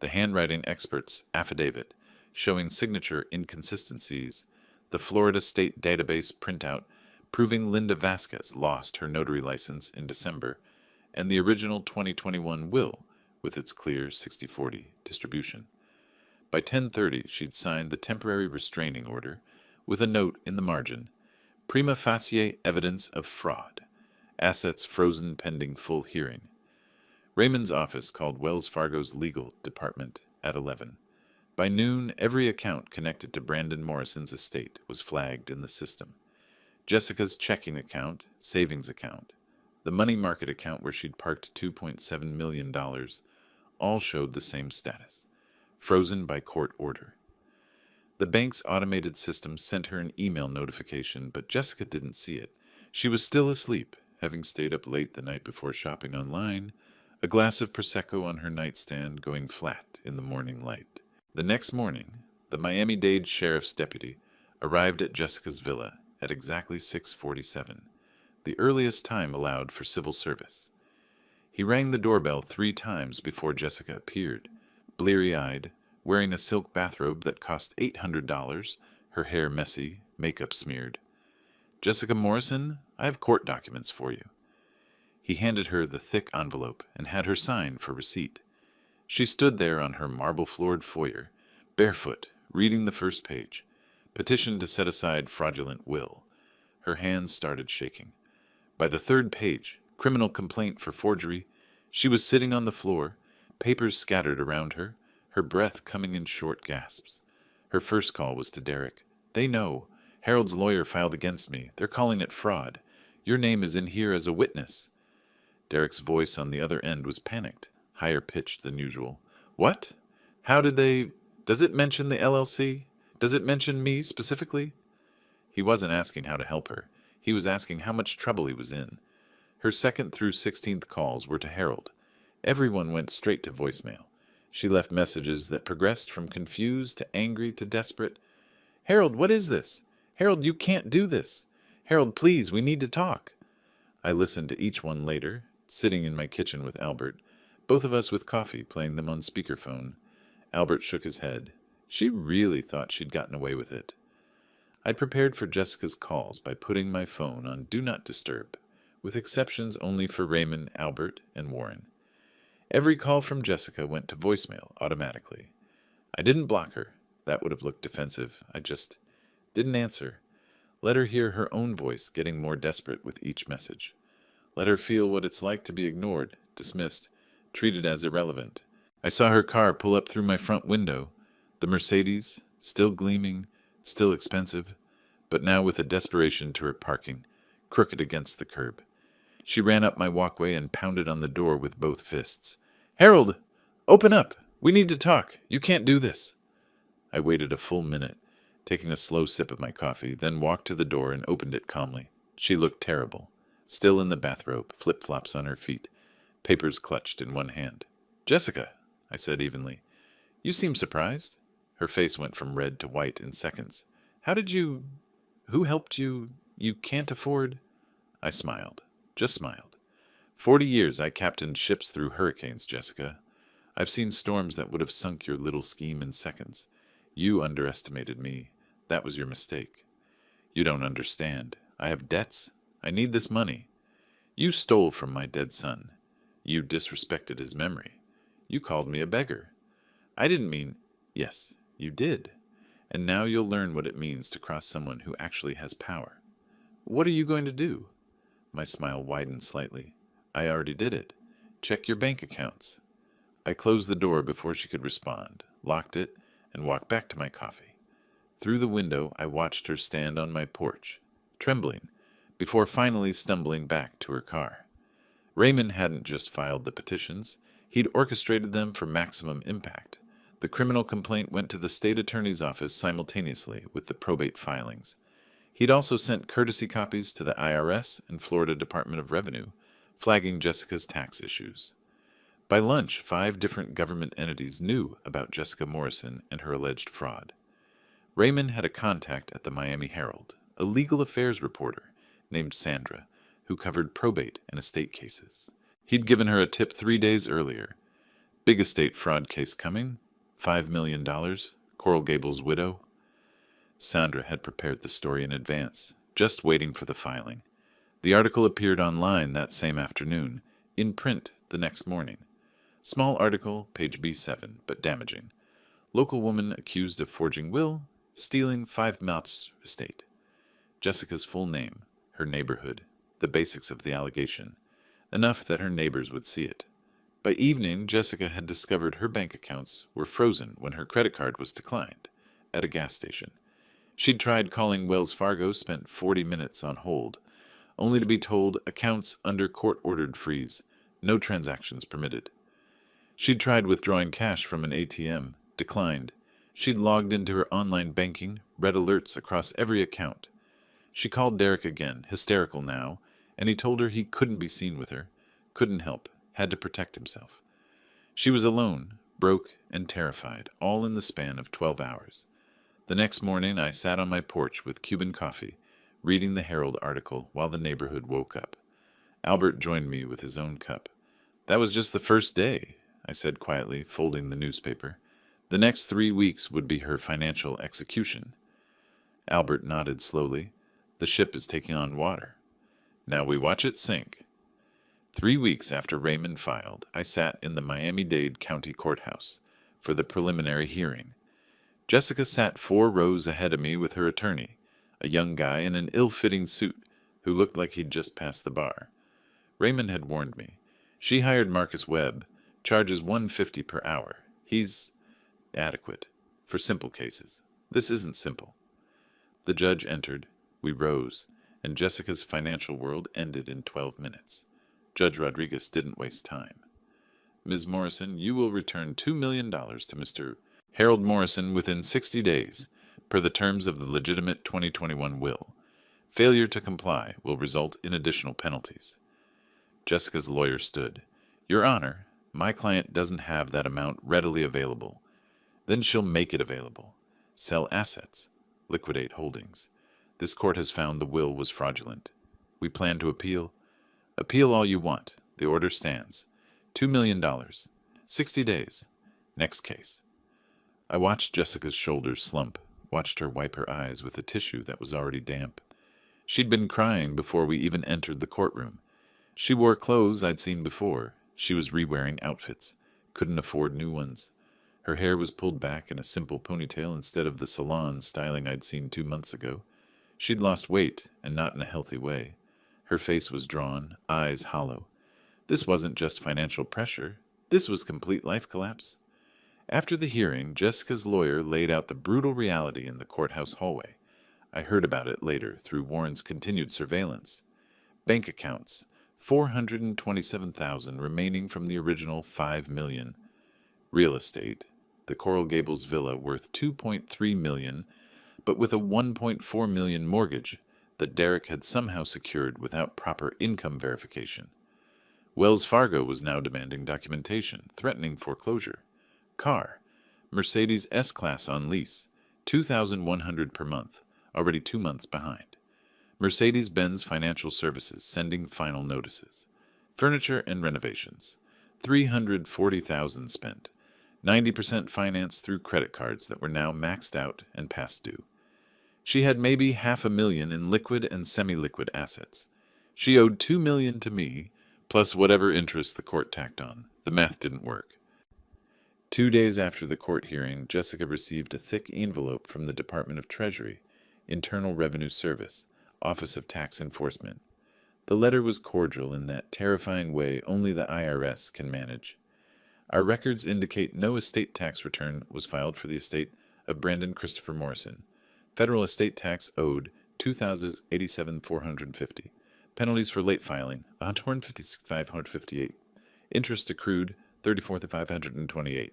the handwriting expert's affidavit showing signature inconsistencies, the Florida State Database printout proving Linda Vasquez lost her notary license in December, and the original 2021 will with its clear 60/40 distribution. By 10:30, she'd signed the temporary restraining order with a note in the margin, prima facie evidence of fraud, assets frozen pending full hearing. Raymond's office called Wells Fargo's legal department at 11. By noon, every account connected to Brandon Morrison's estate was flagged in the system. Jessica's checking account, savings account, the money market account where she'd parked $2.7 million, all showed the same status, frozen by court order. The bank's automated system sent her an email notification, but Jessica didn't see it. She was still asleep, having stayed up late the night before shopping online, a glass of Prosecco on her nightstand going flat in the morning light. The next morning, the Miami-Dade sheriff's deputy arrived at Jessica's villa at exactly 6:47, the earliest time allowed for civil service. He rang the doorbell 3 times before Jessica appeared, bleary-eyed, wearing a silk bathrobe that cost $800, her hair messy, makeup smeared. Jessica Morrison, I have court documents for you. He handed her the thick envelope and had her sign for receipt. She stood there on her marble-floored foyer, barefoot, reading the first page. Petition to set aside fraudulent will. Her hands started shaking. By the 3rd page, criminal complaint for forgery, she was sitting on the floor, papers scattered around her, her breath coming in short gasps. Her first call was to Derek. They know. Harold's lawyer filed against me. They're calling it fraud. Your name is in here as a witness. Derek's voice on the other end was panicked, higher pitched than usual. What? How did they... Does it mention the LLC? Does it mention me specifically? He wasn't asking how to help her. He was asking how much trouble he was in. Her 2nd through 16th calls were to Harold. Everyone went straight to voicemail. She left messages that progressed from confused to angry to desperate. Harold, what is this? Harold, you can't do this. Harold, please, we need to talk. I listened to each one later, sitting in my kitchen with Albert, both of us with coffee, playing them on speakerphone. Albert shook his head. She really thought she'd gotten away with it. I'd prepared for Jessica's calls by putting my phone on Do Not Disturb, with exceptions only for Raymond, Albert, and Warren. Every call from Jessica went to voicemail automatically. I didn't block her. That would have looked defensive. I just didn't answer. Let her hear her own voice getting more desperate with each message. Let her feel what it's like to be ignored, dismissed, treated as irrelevant. I saw her car pull up through my front window, the Mercedes, still gleaming, still expensive, but now with a desperation to her parking, crooked against the curb. She ran up my walkway and pounded on the door with both fists. Harold, open up! We need to talk. You can't do this. I waited a full minute. taking a slow sip of my coffee, then walked to the door and opened it calmly. She looked terrible, still in the bathrobe, flip-flops on her feet, papers clutched in one hand. "Jessica," I said evenly, "you seem surprised." Her face went from red to white in seconds. "How did you... Who helped you? You can't afford..." I smiled. Just smiled. 40 years I captained ships through hurricanes, Jessica. I've seen storms that would have sunk your little scheme in seconds. You underestimated me. That was your mistake. You don't understand. I have debts. I need this money. You stole from my dead son. You disrespected his memory. You called me a beggar. I didn't mean... Yes, you did. And now you'll learn what it means to cross someone who actually has power. What are you going to do? My smile widened slightly. I already did it. Check your bank accounts. I closed the door before she could respond, locked it, and walked back to my coffee. Through the window, I watched her stand on my porch, trembling, before finally stumbling back to her car. Raymond hadn't just filed the petitions. He'd orchestrated them for maximum impact. The criminal complaint went to the state attorney's office simultaneously with the probate filings. He'd also sent courtesy copies to the IRS and Florida Department of Revenue, flagging Jessica's tax issues. By lunch, 5 different government entities knew about Jessica Morrison and her alleged fraud. Raymond had a contact at the Miami Herald, a legal affairs reporter named Sandra, who covered probate and estate cases. He'd given her a tip 3 days earlier. Big estate fraud case coming, $5 million, Coral Gables widow. Sandra had prepared the story in advance, just waiting for the filing. The article appeared online that same afternoon, in print the next morning. Small article, page B7, but damaging. Local woman accused of forging will, stealing 5 Mott's estate. Jessica's full name, her neighborhood, the basics of the allegation, enough that her neighbors would see it. By evening, Jessica had discovered her bank accounts were frozen when her credit card was declined, at a gas station. She'd tried calling Wells Fargo, spent 40 minutes on hold, only to be told accounts under court-ordered freeze, no transactions permitted. She'd tried withdrawing cash from an ATM, declined. She'd logged into her online banking, read alerts across every account. She called Derek again, hysterical now, and he told her he couldn't be seen with her, couldn't help, had to protect himself. She was alone, broke and terrified, all in the span of 12 hours. The next morning I sat on my porch with Cuban coffee, reading the Herald article while the neighborhood woke up. Albert joined me with his own cup. "That was just the first day," I said quietly, folding the newspaper. The next 3 weeks would be her financial execution. Albert nodded slowly. "The ship is taking on water. Now we watch it sink." 3 weeks after Raymond filed, I sat in the Miami-Dade County Courthouse for the preliminary hearing. Jessica sat 4 rows ahead of me with her attorney, a young guy in an ill-fitting suit who looked like he'd just passed the bar. Raymond had warned me. She hired Marcus Webb, charges $150 per hour. He's adequate for simple cases. This isn't simple. The judge entered. We rose, and Jessica's financial world ended in 12 minutes. Judge Rodriguez didn't waste time. "Ms. Morrison, you will return $2 million to Mr. Harold Morrison within 60 days, per the terms of the legitimate 2021 will. Failure to comply will result in additional penalties." Jessica's lawyer stood. "Your Honor, my client doesn't have that amount readily available. Then she'll make it available. Sell assets. Liquidate holdings. This court has found the will was fraudulent. We plan to appeal. Appeal all you want. The order stands. $2 million. 60 days. Next case." I watched Jessica's shoulders slump, watched her wipe her eyes with a tissue that was already damp. She'd been crying before we even entered the courtroom. She wore clothes I'd seen before. She was re-wearing outfits. Couldn't afford new ones. Her hair was pulled back in a simple ponytail instead of the salon styling I'd seen 2 months ago. She'd lost weight, and not in a healthy way. Her face was drawn, eyes hollow. This wasn't just financial pressure. This was complete life collapse. After the hearing, Jessica's lawyer laid out the brutal reality in the courthouse hallway. I heard about it later through Warren's continued surveillance. Bank accounts, $427,000 remaining from the original $5 million. Real estate, the Coral Gables villa worth $2.3 million, but with a $1.4 million mortgage that Derek had somehow secured without proper income verification. Wells Fargo was now demanding documentation, threatening foreclosure. Car, Mercedes S-Class on lease, $2,100 per month, already 2 months behind. Mercedes-Benz Financial Services sending final notices. Furniture and renovations, $340,000 spent, 90% financed through credit cards that were now maxed out and past due. She had maybe $500,000 in liquid and semi-liquid assets. She owed $2 million to me, plus whatever interest the court tacked on. The math didn't work. 2 days after the court hearing, Jessica received a thick envelope from the Department of Treasury, Internal Revenue Service, Office of Tax Enforcement. The letter was cordial in that terrifying way only the IRS can manage. Our records indicate no estate tax return was filed for the estate of Brandon Christopher Morrison. Federal estate tax owed $2,087,450. Penalties for late filing $156,558. Interest accrued $34,528.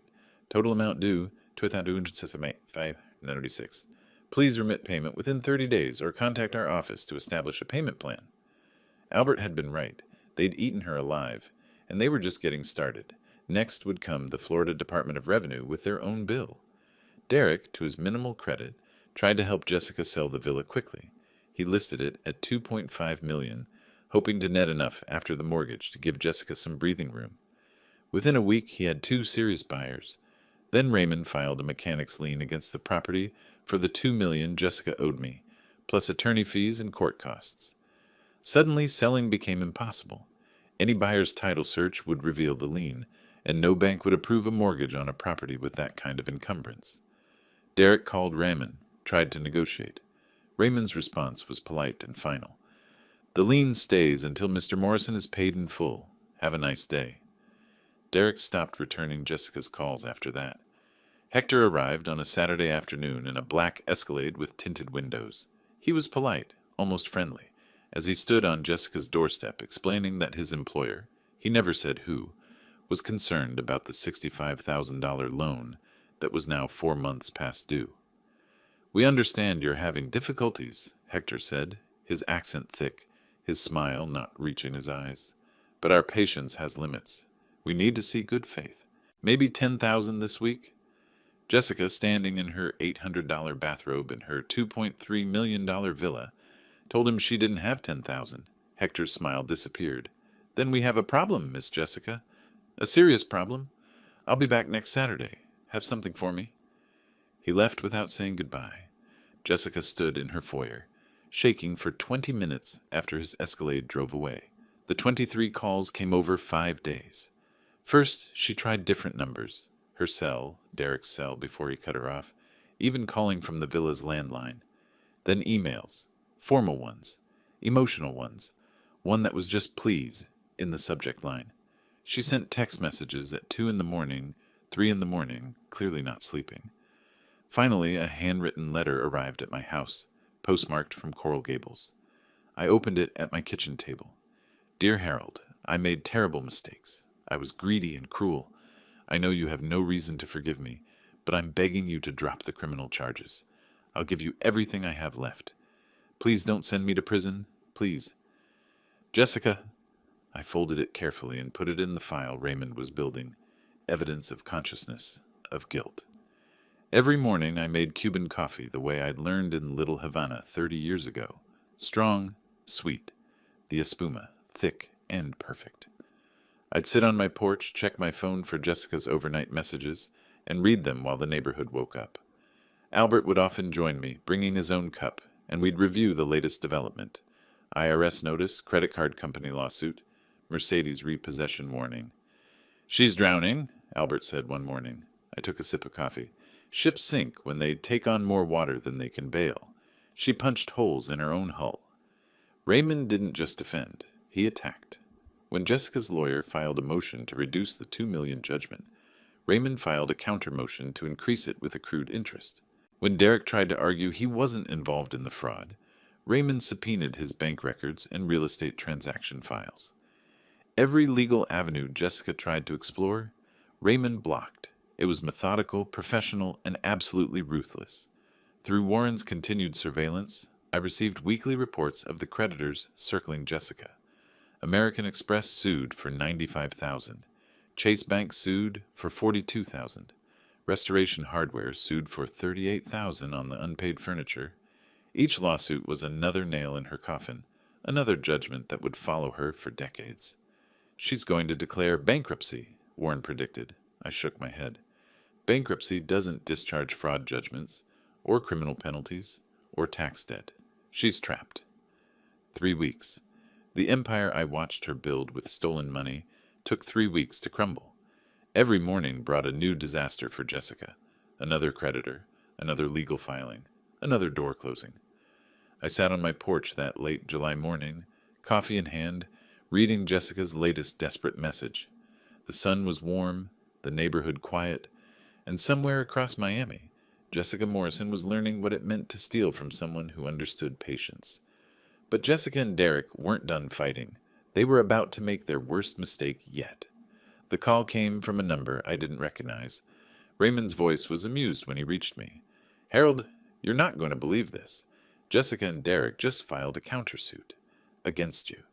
Total amount due $2,275,596. Please remit payment within 30 days or contact our office to establish a payment plan. Albert had been right. They'd eaten her alive, and they were just getting started. Next would come the Florida Department of Revenue with their own bill. Derek, to his minimal credit, tried to help Jessica sell the villa quickly. He listed it at $2.5 million, hoping to net enough after the mortgage to give Jessica some breathing room. Within a week, he had 2 serious buyers. Then Raymond filed a mechanic's lien against the property for the $2 million Jessica owed me, plus attorney fees and court costs. Suddenly, selling became impossible. Any buyer's title search would reveal the lien, and no bank would approve a mortgage on a property with that kind of encumbrance. Derek called Raymond, tried to negotiate. Raymond's response was polite and final. The lien stays until Mr. Morrison is paid in full. Have a nice day. Derek stopped returning Jessica's calls after that. Hector arrived on a Saturday afternoon in a black Escalade with tinted windows. He was polite, almost friendly, as he stood on Jessica's doorstep explaining that his employer, he never said who, was concerned about the $65,000 loan that was now 4 months past due. "We understand you're having difficulties," Hector said, his accent thick, his smile not reaching his eyes. "But our patience has limits. We need to see good faith. Maybe $10,000 this week?" Jessica, standing in her $800 bathrobe in her $2.3 million villa, told him she didn't have $10,000. Hector's smile disappeared. "Then we have a problem, Miss Jessica. A serious problem. I'll be back next Saturday. Have something for me?" He left without saying goodbye. Jessica stood in her foyer, shaking for 20 minutes after his Escalade drove away. The 23 calls came over 5 days. First, she tried different numbers. Her cell, Derek's cell before he cut her off, even calling from the villa's landline. Then emails, formal ones, emotional ones, one that was just please in the subject line. She sent text messages at 2 in the morning, 3 in the morning, clearly not sleeping. Finally, a handwritten letter arrived at my house, postmarked from Coral Gables. I opened it at my kitchen table. "Dear Harold, I made terrible mistakes. I was greedy and cruel. I know you have no reason to forgive me, but I'm begging you to drop the criminal charges. I'll give you everything I have left. Please don't send me to prison. Please. Jessica." I folded it carefully and put it in the file Raymond was building. Evidence of consciousness, of guilt. Every morning I made Cuban coffee the way I'd learned in Little Havana 30 years ago. Strong, sweet. The espuma, thick and perfect. I'd sit on my porch, check my phone for Jessica's overnight messages, and read them while the neighborhood woke up. Albert would often join me, bringing his own cup, and we'd review the latest development. IRS notice, credit card company lawsuit, Mercedes repossession warning. "She's drowning," Albert said one morning. I took a sip of coffee. "Ships sink when they take on more water than they can bail. She punched holes in her own hull." Raymond didn't just defend. He attacked. When Jessica's lawyer filed a motion to reduce the $2 million judgment, Raymond filed a counter-motion to increase it with accrued interest. When Derek tried to argue he wasn't involved in the fraud, Raymond subpoenaed his bank records and real estate transaction files. Every legal avenue Jessica tried to explore, Raymond blocked. It was methodical, professional, and absolutely ruthless. Through Warren's continued surveillance, I received weekly reports of the creditors circling Jessica. American Express sued for $95,000. Chase Bank sued for $42,000. Restoration Hardware sued for $38,000 on the unpaid furniture. Each lawsuit was another nail in her coffin, another judgment that would follow her for decades. She's going to declare bankruptcy, Warren predicted. I shook my head. Bankruptcy doesn't discharge fraud judgments, or criminal penalties, or tax debt. She's trapped. 3 weeks. The empire I watched her build with stolen money took 3 weeks to crumble. Every morning brought a new disaster for Jessica. Another creditor, another legal filing, another door closing. I sat on my porch that late July morning, coffee in hand, reading Jessica's latest desperate message. The sun was warm, the neighborhood quiet, and somewhere across Miami, Jessica Morrison was learning what it meant to steal from someone who understood patience. But Jessica and Derek weren't done fighting. They were about to make their worst mistake yet. The call came from a number I didn't recognize. Raymond's voice was amused when he reached me. "Harold, you're not going to believe this. Jessica and Derek just filed a countersuit. Against you.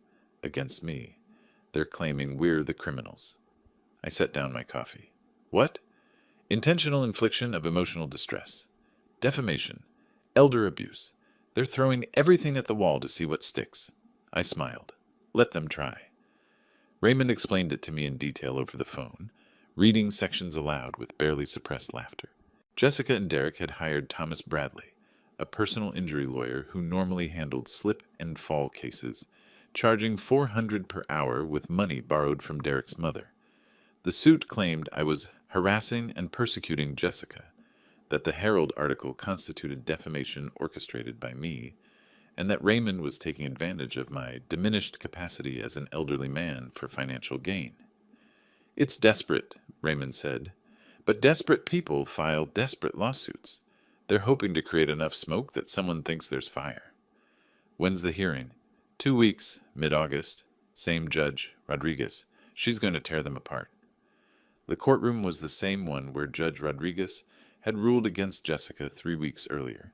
Against me. They're claiming we're the criminals." I set down my coffee. "What?" "Intentional infliction of emotional distress. Defamation. Elder abuse. They're throwing everything at the wall to see what sticks." I smiled. "Let them try." Raymond explained it to me in detail over the phone, reading sections aloud with barely suppressed laughter. Jessica and Derek had hired Thomas Bradley, a personal injury lawyer who normally handled slip and fall cases, charging $400 per hour with money borrowed from Derek's mother. The suit claimed I was harassing and persecuting Jessica, that the Herald article constituted defamation orchestrated by me, and that Raymond was taking advantage of my diminished capacity as an elderly man for financial gain. "It's desperate," Raymond said, "but desperate people file desperate lawsuits. They're hoping to create enough smoke that someone thinks there's fire." "When's the hearing?" 2 weeks, mid-August. Same judge, Rodriguez. She's going to tear them apart." The courtroom was the same one where Judge Rodriguez had ruled against Jessica 3 weeks earlier.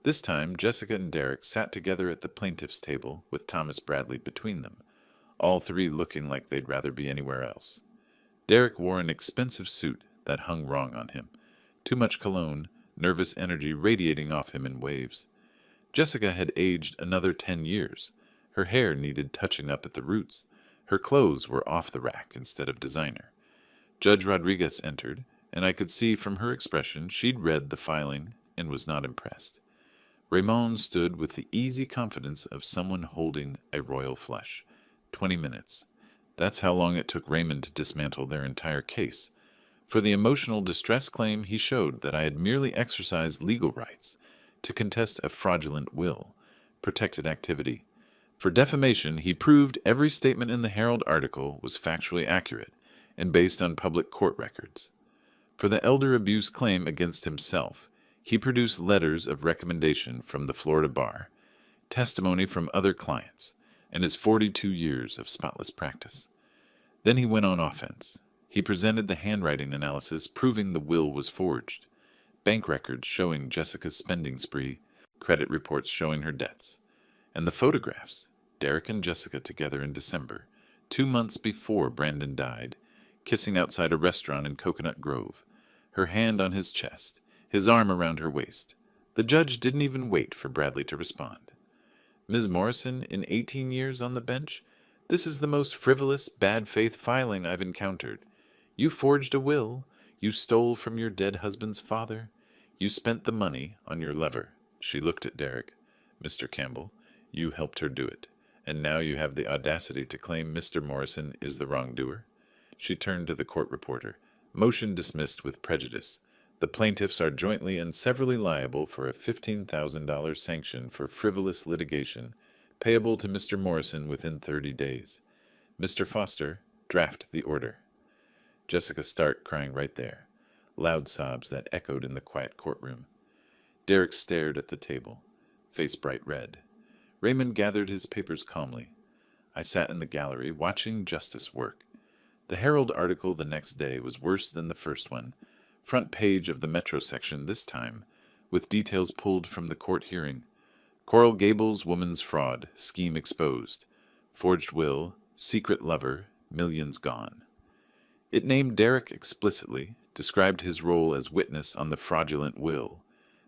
This time, Jessica and Derek sat together at the plaintiff's table with Thomas Bradley between them, all three looking like they'd rather be anywhere else. Derek wore an expensive suit that hung wrong on him, too much cologne, nervous energy radiating off him in waves. Jessica had aged another 10 years. Her hair needed touching up at the roots. Her clothes were off the rack instead of designer. Judge Rodriguez entered, and I could see from her expression she'd read the filing and was not impressed. Raymond stood with the easy confidence of someone holding a royal flush. 20 minutes. That's how long it took Raymond to dismantle their entire case. For the emotional distress claim, he showed that I had merely exercised legal rights to contest a fraudulent will, protected activity. For defamation, he proved every statement in the Herald article was factually accurate and based on public court records. For the elder abuse claim against himself, he produced letters of recommendation from the Florida bar, testimony from other clients, and his 42 years of spotless practice. Then he went on offense. He presented the handwriting analysis proving the will was forged, bank records showing Jessica's spending spree, credit reports showing her debts, and the photographs, Derek and Jessica together in December, 2 months before Brandon died, kissing outside a restaurant in Coconut Grove, her hand on his chest, his arm around her waist. The judge didn't even wait for Bradley to respond. "Ms. Morrison, in 18 years on the bench, this is the most frivolous, bad-faith filing I've encountered. You forged a will. You stole from your dead husband's father. You spent the money on your lover." She looked at Derek. "Mr. Campbell, you helped her do it, and now you have the audacity to claim Mr. Morrison is the wrongdoer?" She turned to the court reporter. "Motion dismissed with prejudice. The plaintiffs are jointly and severally liable for a $15,000 sanction for frivolous litigation, payable to Mr. Morrison within 30 days. Mr. Foster, draft the order." Jessica Stark crying right there. Loud sobs that echoed in the quiet courtroom. Derek stared at the table, face bright red. Raymond gathered his papers calmly. I sat in the gallery, watching justice work. The Herald article the next day was worse than the first one. Front page of the Metro section this time, with details pulled from the court hearing. Coral Gables woman's fraud, scheme exposed. Forged will, secret lover, millions gone. It named Derek explicitly, described his role as witness on the fraudulent will,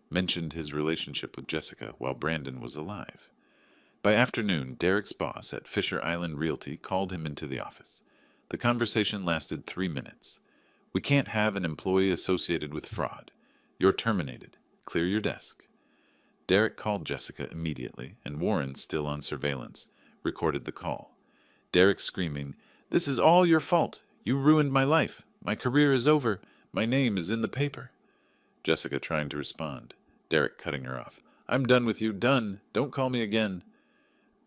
mentioned his relationship with Jessica while Brandon was alive. By afternoon, Derek's boss at Fisher Island Realty called him into the office. The conversation lasted 3 minutes. "We can't have an employee associated with fraud. You're terminated. Clear your desk." Derek called Jessica immediately, and Warren, still on surveillance, recorded the call. Derek screaming, "This is all your fault. You ruined my life. My career is over. My name is in the paper." Jessica trying to respond. Derek cutting her off. "I'm done with you. Done. Don't call me again."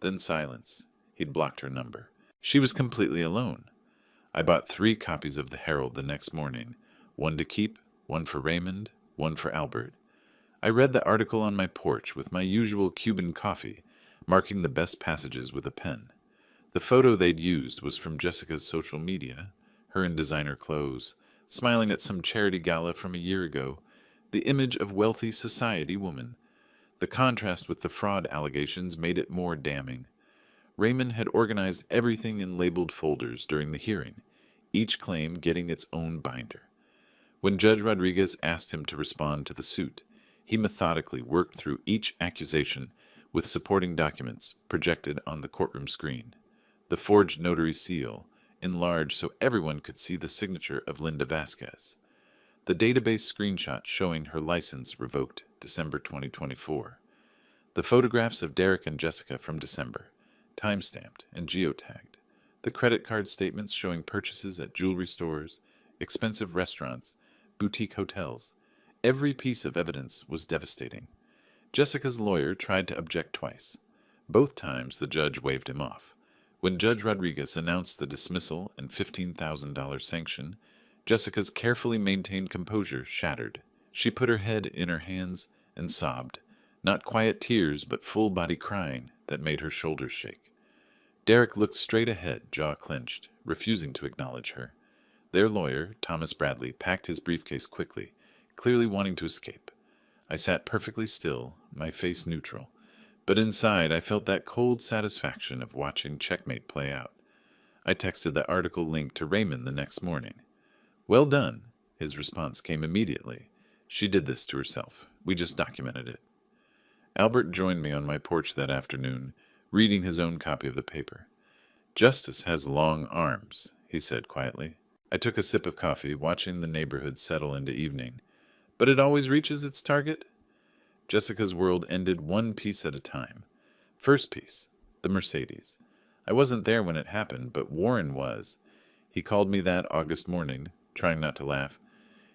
Then silence. He'd blocked her number. She was completely alone. I bought 3 copies of the Herald the next morning, one to keep, one for Raymond, one for Albert. I read the article on my porch with my usual Cuban coffee, marking the best passages with a pen. The photo they'd used was from Jessica's social media, her in designer clothes, smiling at some charity gala from a year ago, the image of wealthy society woman. The contrast with the fraud allegations made it more damning. Raymond had organized everything in labeled folders during the hearing, each claim getting its own binder. When Judge Rodriguez asked him to respond to the suit, he methodically worked through each accusation with supporting documents projected on the courtroom screen. The forged notary seal, enlarged so everyone could see the signature of Linda Vasquez. The database screenshot showing her license revoked December 2024. The photographs of Derek and Jessica from December, time-stamped and geotagged. The credit card statements showing purchases at jewelry stores, expensive restaurants, boutique hotels. Every piece of evidence was devastating. Jessica's lawyer tried to object twice. Both times the judge waved him off. When Judge Rodriguez announced the dismissal and $15,000 sanction, Jessica's carefully maintained composure shattered. She put her head in her hands and sobbed, not quiet tears but full-body crying that made her shoulders shake. Derek looked straight ahead, jaw clenched, refusing to acknowledge her. Their lawyer, Thomas Bradley, packed his briefcase quickly, clearly wanting to escape. I sat perfectly still, my face neutral, but inside I felt that cold satisfaction of watching checkmate play out. I texted the article link to Raymond the next morning. "Well done." His response came immediately. "She did this to herself. We just documented it." Albert joined me on my porch that afternoon, reading his own copy of the paper. "Justice has long arms," he said quietly. I took a sip of coffee, watching the neighborhood settle into evening. "But it always reaches its target?" Jessica's world ended one piece at a time. First piece, the Mercedes. I wasn't there when it happened, but Warren was. He called me that August morning, trying not to laugh.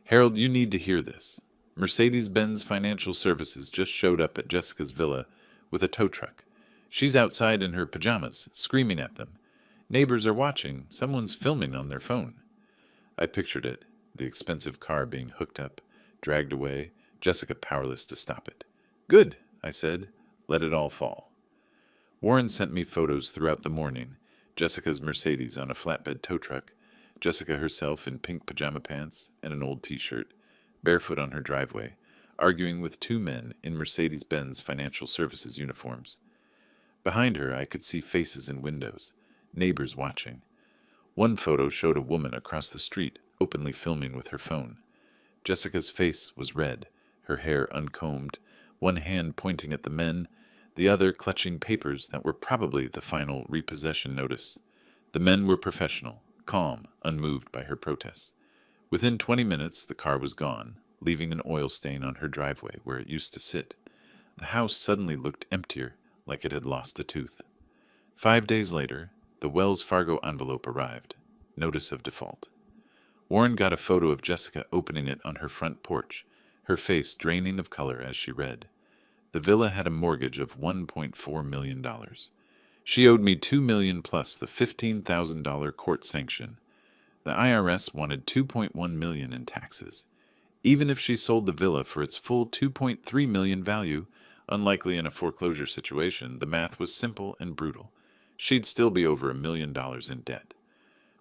"Harold, you need to hear this. Mercedes-Benz Financial Services just showed up at Jessica's villa with a tow truck. She's outside in her pajamas, screaming at them. Neighbors are watching. Someone's filming on their phone." I pictured it, the expensive car being hooked up, dragged away, Jessica powerless to stop it. "Good," I said. "Let it all fall." Warren sent me photos throughout the morning. Jessica's Mercedes on a flatbed tow truck, Jessica herself in pink pajama pants and an old t-shirt, barefoot on her driveway, arguing with 2 men in Mercedes-Benz Financial Services uniforms. Behind her, I could see faces in windows, neighbors watching. One photo showed a woman across the street, openly filming with her phone. Jessica's face was red, her hair uncombed, one hand pointing at the men, the other clutching papers that were probably the final repossession notice. The men were professional, calm, unmoved by her protests. Within 20 minutes, the car was gone, leaving an oil stain on her driveway where it used to sit. The house suddenly looked emptier, like it had lost a tooth. 5 days later, the Wells Fargo envelope arrived. Notice of default. Warren got a photo of Jessica opening it on her front porch, her face draining of color as she read. The villa had a mortgage of $1.4 million. She owed me $2 million plus the $15,000 court sanction. The IRS wanted $2.1 million in taxes. Even if she sold the villa for its full $2.3 million value, unlikely in a foreclosure situation, the math was simple and brutal. She'd still be over $1 million in debt.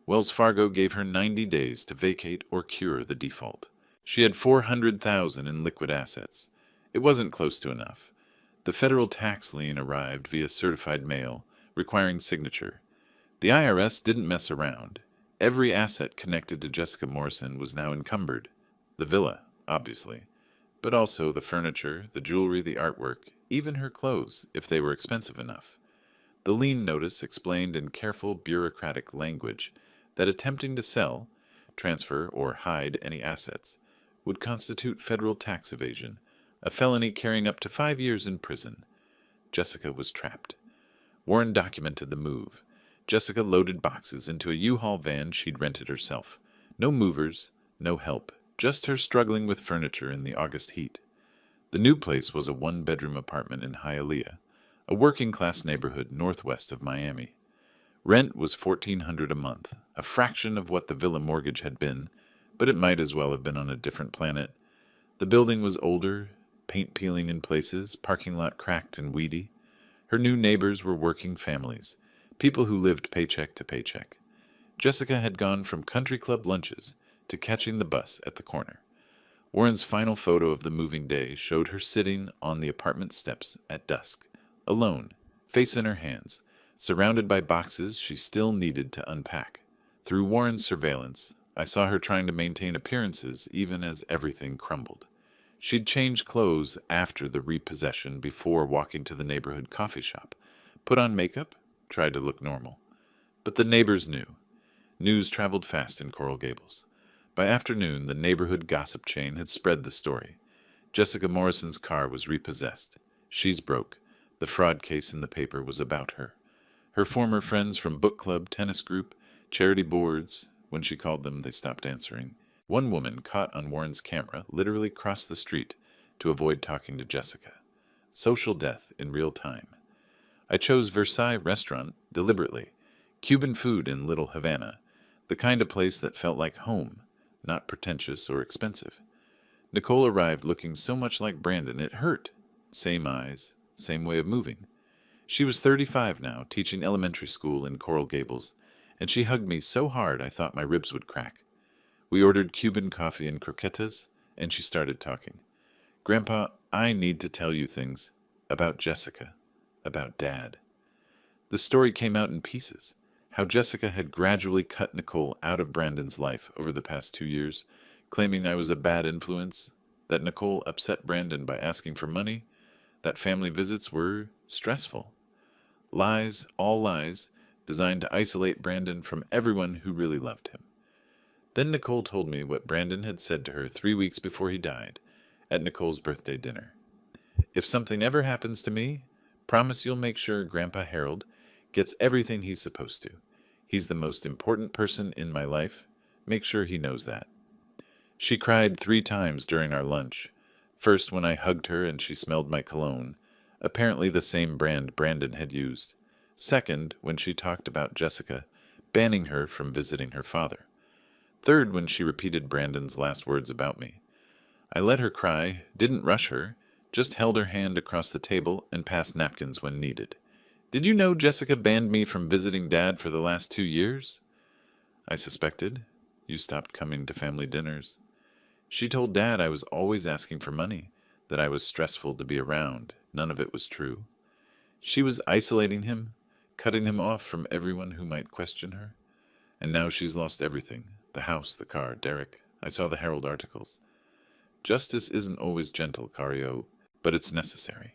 Wells Fargo gave her 90 days to vacate or cure the default. She had $400,000 in liquid assets. It wasn't close to enough. The federal tax lien arrived via certified mail, requiring signature. The IRS didn't mess around. Every asset connected to Jessica Morrison was now encumbered. The villa, obviously, but also the furniture, the jewelry, the artwork, even her clothes, if they were expensive enough. The lien notice explained in careful bureaucratic language that attempting to sell, transfer, or hide any assets would constitute federal tax evasion, a felony carrying up to 5 years in prison. Jessica was trapped. Warren documented the move. Jessica loaded boxes into a U-Haul van she'd rented herself. No movers, no help, just her struggling with furniture in the August heat. The new place was a one-bedroom apartment in Hialeah, a working-class neighborhood northwest of Miami. Rent was $1,400 a month, a fraction of what the villa mortgage had been, but it might as well have been on a different planet. The building was older, paint peeling in places, parking lot cracked and weedy. Her new neighbors were working families, people who lived paycheck to paycheck. Jessica had gone from country club lunches to catching the bus at the corner. Warren's final photo of the moving day showed her sitting on the apartment steps at dusk, alone, face in her hands, surrounded by boxes she still needed to unpack. Through Warren's surveillance, I saw her trying to maintain appearances even as everything crumbled. She'd changed clothes after the repossession before walking to the neighborhood coffee shop, put on makeup, tried to look normal. But the neighbors knew. News traveled fast in Coral Gables. By afternoon, the neighborhood gossip chain had spread the story. Jessica Morrison's car was repossessed. She's broke. The fraud case in the paper was about her. Her former friends from book club, tennis group, charity boards, when she called them, they stopped answering. One woman caught on Warren's camera literally crossed the street to avoid talking to Jessica. Social death in real time. I chose Versailles Restaurant deliberately. Cuban food in Little Havana, the kind of place that felt like home, not pretentious or expensive. Nicole arrived looking so much like Brandon it hurt. Same eyes, same way of moving. She was 35 now, teaching elementary school in Coral Gables, and she hugged me so hard I thought my ribs would crack. We ordered Cuban coffee and croquetas, and she started talking. Grandpa, I need to tell you things about Jessica, about Dad. The story came out in pieces. How Jessica had gradually cut Nicole out of Brandon's life over the past 2 years, claiming I was a bad influence, that Nicole upset Brandon by asking for money, that family visits were stressful. Lies, all lies, designed to isolate Brandon from everyone who really loved him. Then Nicole told me what Brandon had said to her 3 weeks before he died, at Nicole's birthday dinner. If something ever happens to me, promise you'll make sure Grandpa Harold gets everything he's supposed to. He's the most important person in my life. Make sure he knows that. She cried 3 times during our lunch. First when I hugged her and she smelled my cologne, apparently the same brand Brandon had used. Second, when she talked about Jessica, banning her from visiting her father. Third, when she repeated Brandon's last words about me. I let her cry, didn't rush her, just held her hand across the table and passed napkins when needed. Did you know Jessica banned me from visiting Dad for the last 2 years? I suspected. You stopped coming to family dinners. She told Dad I was always asking for money, that I was stressful to be around. None of it was true. She was isolating him, cutting him off from everyone who might question her. And now she's lost everything. The house, the car, Derek. I saw the Herald articles. Justice isn't always gentle, Cario, but it's necessary.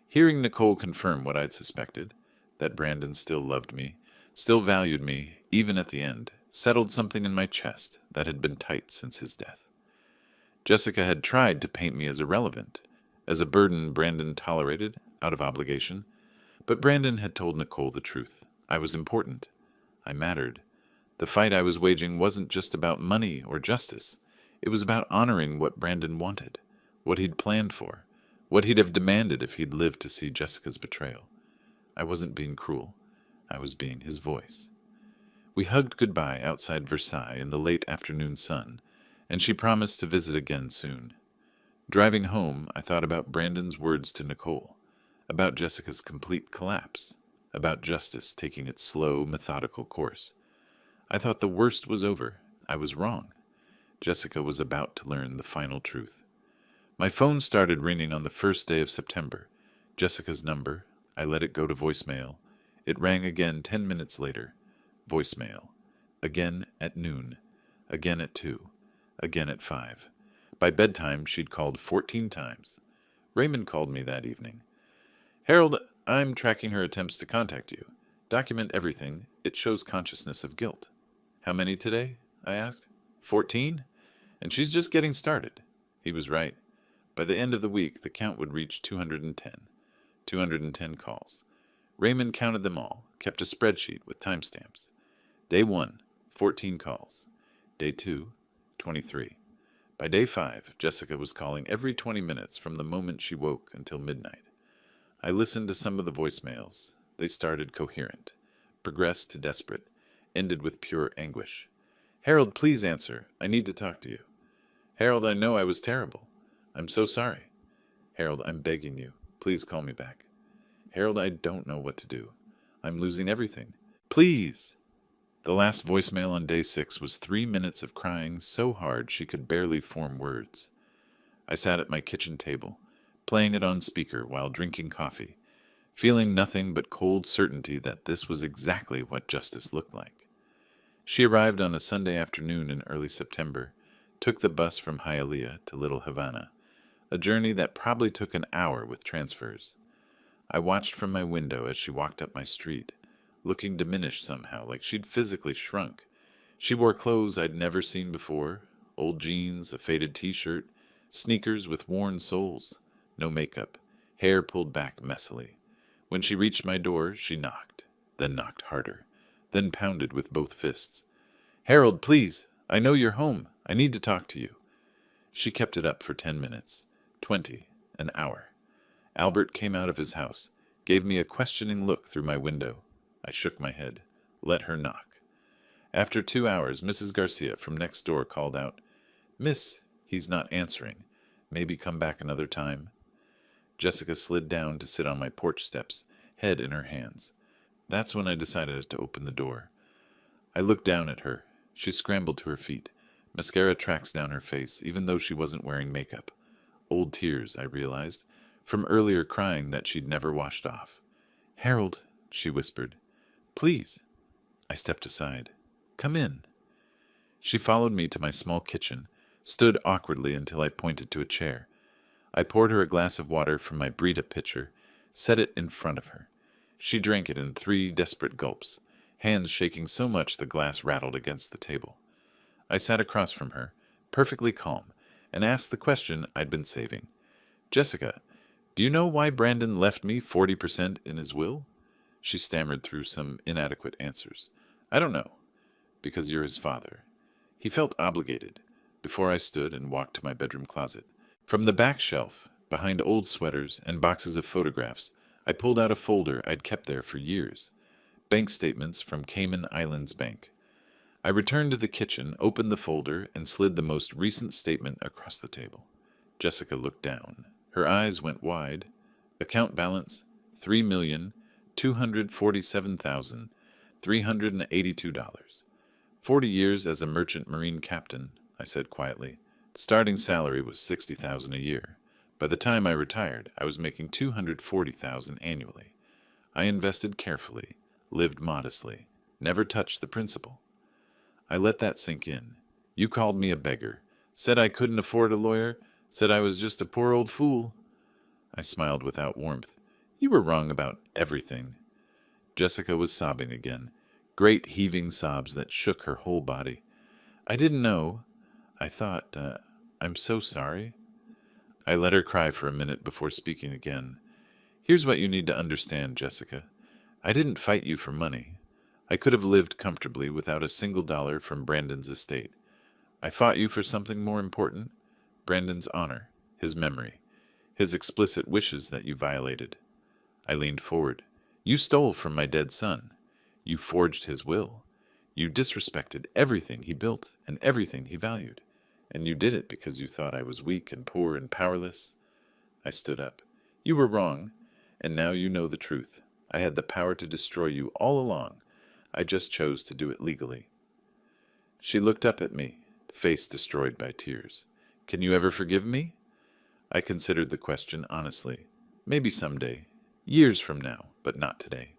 Hearing Nicole confirm what I'd suspected, that Brandon still loved me, still valued me, even at the end, settled something in my chest that had been tight since his death. Jessica had tried to paint me as irrelevant, as a burden Brandon tolerated, out of obligation, but Brandon had told Nicole the truth. I was important. I mattered. The fight I was waging wasn't just about money or justice. It was about honoring what Brandon wanted, what he'd planned for, what he'd have demanded if he'd lived to see Jessica's betrayal. I wasn't being cruel. I was being his voice. We hugged goodbye outside Versailles in the late afternoon sun, and she promised to visit again soon. Driving home, I thought about Brandon's words to Nicole, about Jessica's complete collapse, about justice taking its slow, methodical course. I thought the worst was over. I was wrong. Jessica was about to learn the final truth. My phone started ringing on the first day of September. Jessica's number. I let it go to voicemail. It rang again 10 minutes later. Voicemail. Again at noon. Again at 2. Again at 5. By bedtime, she'd called 14 times. Raymond called me that evening. Harold, I'm tracking her attempts to contact you. Document everything. It shows consciousness of guilt. How many today? I asked. 14? And she's just getting started. He was right. By the end of the week, the count would reach 210. 210 calls. Raymond counted them all, kept a spreadsheet with timestamps. Day 1, 14 calls. Day 2, 23. By day 5, Jessica was calling every 20 minutes from the moment she woke until midnight. I listened to some of the voicemails. They started coherent, progressed to desperate, ended with pure anguish. Harold, please answer. I need to talk to you. Harold, I know I was terrible. I'm so sorry. Harold, I'm begging you. Please call me back. Harold, I don't know what to do. I'm losing everything. Please. The last voicemail on day 6 was 3 minutes of crying so hard she could barely form words. I sat at my kitchen table, playing it on speaker while drinking coffee, feeling nothing but cold certainty that this was exactly what justice looked like. She arrived on a Sunday afternoon in early September, took the bus from Hialeah to Little Havana, a journey that probably took an hour with transfers. I watched from my window as she walked up my street, looking diminished somehow, like she'd physically shrunk. She wore clothes I'd never seen before, old jeans, a faded t-shirt, sneakers with worn soles, no makeup, hair pulled back messily. When she reached my door, she knocked, then knocked harder, then pounded with both fists. Harold, please, I know you're home. I need to talk to you. She kept it up for 10 minutes, 20, an hour. Albert came out of his house, gave me a questioning look through my window. I shook my head, let her knock. After 2 hours, Mrs. Garcia from next door called out, Miss, he's not answering. Maybe come back another time. Jessica slid down to sit on my porch steps, head in her hands. That's when I decided to open the door. I looked down at her. She scrambled to her feet. Mascara tracks down her face, even though she wasn't wearing makeup. Old tears, I realized, from earlier crying that she'd never washed off. Harold, she whispered. Please. I stepped aside. Come in. She followed me to my small kitchen, stood awkwardly until I pointed to a chair. I poured her a glass of water from my Brita pitcher, set it in front of her. She drank it in 3 desperate gulps, hands shaking so much the glass rattled against the table. I sat across from her, perfectly calm, and asked the question I'd been saving. Jessica, do you know why Brandon left me 40% in his will? She stammered through some inadequate answers. I don't know. Because you're his father. He felt obligated, before I stood and walked to my bedroom closet. From the back shelf, behind old sweaters and boxes of photographs, I pulled out a folder I'd kept there for years. Bank statements from Cayman Islands Bank. I returned to the kitchen, opened the folder, and slid the most recent statement across the table. Jessica looked down. Her eyes went wide. Account balance, $3,247,382. 40 years as a merchant marine captain, I said quietly. The starting salary was $60,000 a year. By the time I retired, I was making $240,000 annually. I invested carefully, lived modestly, never touched the principal. I let that sink in. You called me a beggar, said I couldn't afford a lawyer, said I was just a poor old fool. I smiled without warmth. You were wrong about everything. Jessica was sobbing again, great heaving sobs that shook her whole body. I didn't know. I thought, I'm so sorry. I let her cry for a minute before speaking again. Here's what you need to understand, Jessica. I didn't fight you for money. I could have lived comfortably without a single dollar from Brandon's estate. I fought you for something more important, Brandon's honor, his memory, his explicit wishes that you violated. I leaned forward. You stole from my dead son. You forged his will. You disrespected everything he built and everything he valued. And you did it because you thought I was weak and poor and powerless. I stood up. You were wrong, and now you know the truth. I had the power to destroy you all along. I just chose to do it legally. She looked up at me, face destroyed by tears. Can you ever forgive me? I considered the question honestly. Maybe someday. Years from now, but not today.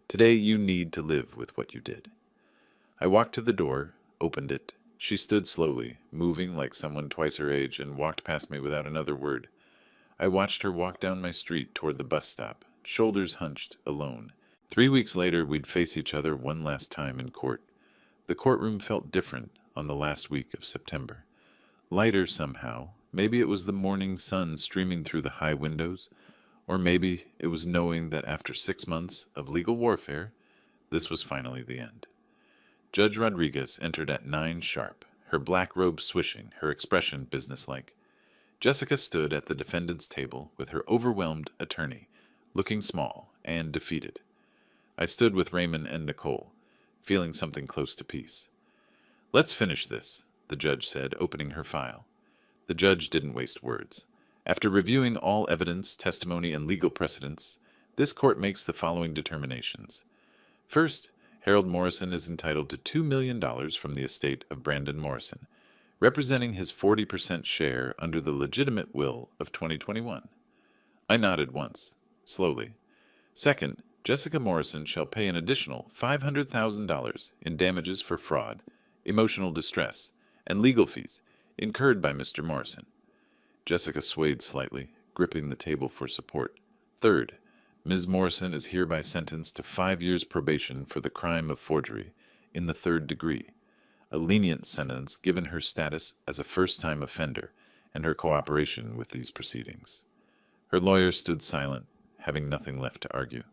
Today you need to live with what you did. I walked to the door, opened it. She stood slowly, moving like someone twice her age, and walked past me without another word. I watched her walk down my street toward the bus stop, shoulders hunched, alone. 3 weeks later, we'd face each other one last time in court. The courtroom felt different on the last week of September. Lighter somehow. Maybe it was the morning sun streaming through the high windows, or maybe it was knowing that after 6 months of legal warfare, this was finally the end. Judge Rodriguez entered at 9 sharp, her black robe swishing, her expression businesslike. Jessica stood at the defendant's table with her overwhelmed attorney, looking small and defeated. I stood with Raymond and Nicole, feeling something close to peace. "Let's finish this," the judge said, opening her file. The judge didn't waste words. After reviewing all evidence, testimony, and legal precedents, this court makes the following determinations. First, Harold Morrison is entitled to $2 million from the estate of Brandon Morrison, representing his 40% share under the legitimate will of 2021. I nodded once, slowly. Second, Jessica Morrison shall pay an additional $500,000 in damages for fraud, emotional distress, and legal fees incurred by Mr. Morrison. Jessica swayed slightly, gripping the table for support. Third, Ms. Morrison is hereby sentenced to 5 years probation for the crime of forgery in the 3rd degree, a lenient sentence given her status as a first-time offender and her cooperation with these proceedings. Her lawyer stood silent, having nothing left to argue.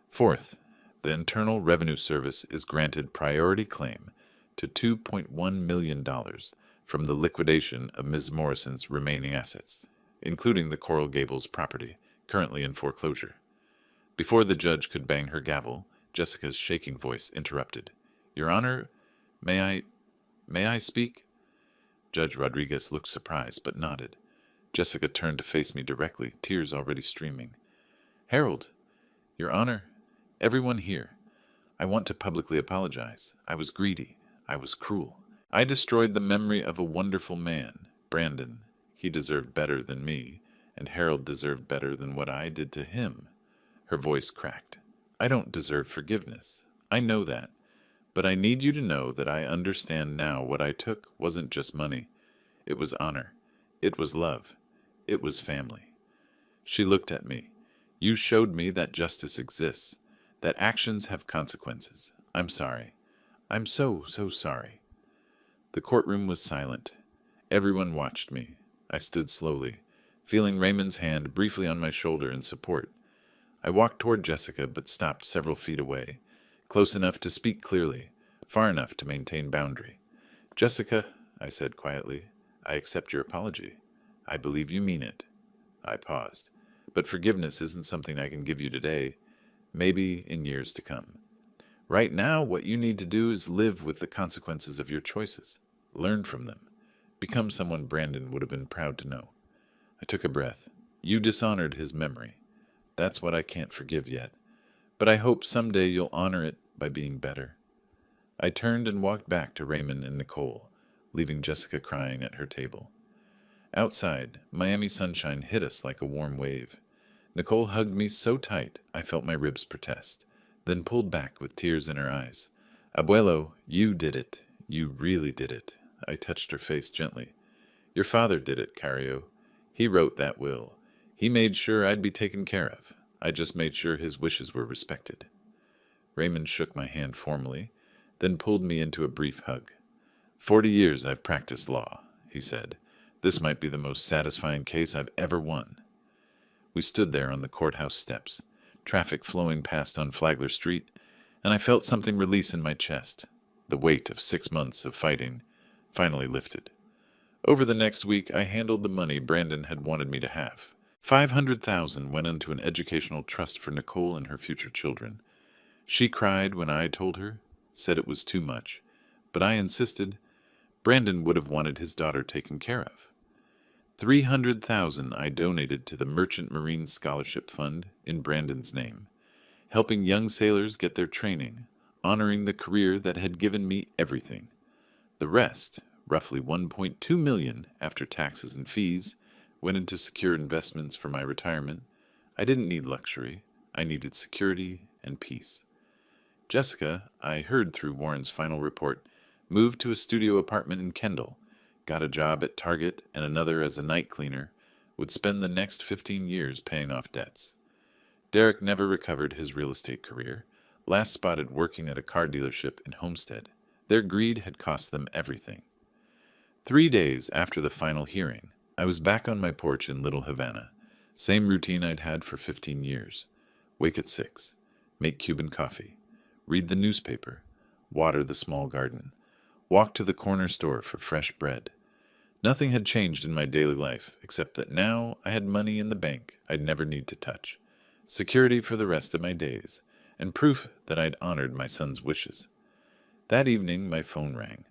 Fourth, the Internal Revenue Service is granted priority claim to $2.1 million from the liquidation of Ms. Morrison's remaining assets, including the Coral Gables property, currently in foreclosure. Before the judge could bang her gavel, Jessica's shaking voice interrupted. "Your Honor, may I speak?" Judge Rodriguez looked surprised, but nodded. Jessica turned to face me directly, tears already streaming. "Harold, Your Honor, everyone here, I want to publicly apologize. I was greedy. I was cruel. I destroyed the memory of a wonderful man, Brandon. He deserved better than me, and Harold deserved better than what I did to him." Her voice cracked. "I don't deserve forgiveness. I know that. But I need you to know that I understand now what I took wasn't just money. It was honor. It was love. It was family." She looked at me. "You showed me that justice exists, that actions have consequences. I'm sorry. I'm so sorry." The courtroom was silent. Everyone watched me. I stood slowly, feeling Raymond's hand briefly on my shoulder in support. I walked toward Jessica, but stopped several feet away, close enough to speak clearly, far enough to maintain boundary. "Jessica," I said quietly, "I accept your apology. I believe you mean it." I paused. "But forgiveness isn't something I can give you today. Maybe in years to come. Right now, what you need to do is live with the consequences of your choices. Learn from them. Become someone Brandon would have been proud to know." I took a breath. "You dishonored his memory. That's what I can't forgive yet. But I hope someday you'll honor it by being better." I turned and walked back to Raymond and Nicole, leaving Jessica crying at her table. Outside, Miami sunshine hit us like a warm wave. Nicole hugged me so tight I felt my ribs protest, then pulled back with tears in her eyes. "Abuelo, you did it. You really did it." I touched her face gently. "Your father did it, Cario. He wrote that will. He made sure I'd be taken care of. I just made sure his wishes were respected." Raymond shook my hand formally, then pulled me into a brief hug. 40 years I've practiced law," he said. "This might be the most satisfying case I've ever won." We stood there on the courthouse steps, traffic flowing past on Flagler Street, and I felt something release in my chest. The weight of 6 months of fighting finally lifted. Over the next week, I handled the money Brandon had wanted me to have. $500,000 went into an educational trust for Nicole and her future children. She cried when I told her, said it was too much, but I insisted. Brandon would have wanted his daughter taken care of. $300,000 I donated to the Merchant Marine Scholarship Fund in Brandon's name, helping young sailors get their training, honoring the career that had given me everything. The rest, roughly $1.2 million after taxes and fees, went into secure investments for my retirement. I didn't need luxury. I needed security and peace. Jessica, I heard through Warren's final report, moved to a studio apartment in Kendall, got a job at Target and another as a night cleaner, would spend the next 15 years paying off debts. Derek never recovered his real estate career, last spotted working at a car dealership in Homestead. Their greed had cost them everything. 3 days after the final hearing, I was back on my porch in Little Havana. Same routine I'd had for 15 years. Wake at 6, make Cuban coffee, read the newspaper, water the small garden, walk to the corner store for fresh bread. Nothing had changed in my daily life, except that now I had money in the bank I'd never need to touch, security for the rest of my days, and proof that I'd honored my son's wishes. That evening my phone rang.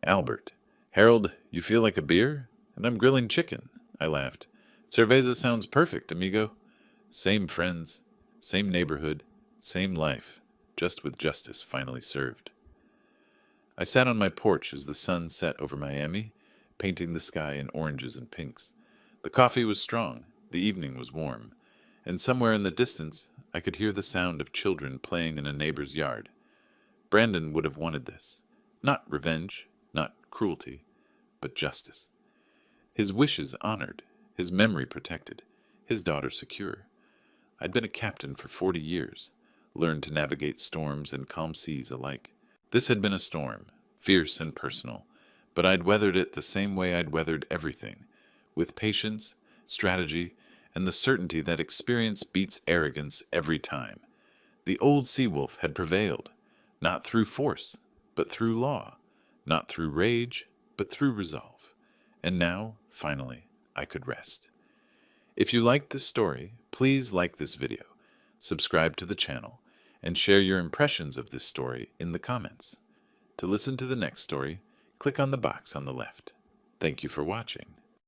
Albert. Harold, you feel like a beer? And I'm grilling chicken. I laughed. Cerveza sounds perfect, amigo. Same friends, same neighborhood, same life, just with justice finally served. I sat on my porch as the sun set over Miami, painting the sky in oranges and pinks. The coffee was strong, the evening was warm, and somewhere in the distance I could hear the sound of children playing in a neighbor's yard. Brandon would have wanted this. Not revenge, not cruelty, but justice. His wishes honored, his memory protected, his daughter secure. I'd been a captain for 40 years, learned to navigate storms and calm seas alike. This had been a storm, fierce and personal, but I'd weathered it the same way I'd weathered everything, with patience, strategy, and the certainty that experience beats arrogance every time. The old sea-wolf had prevailed, not through force, but through law, not through rage, but through resolve. And now, finally, I could rest. If you liked this story, please like this video, subscribe to the channel, and share your impressions of this story in the comments. To listen to the next story, click on the box on the left. Thank you for watching.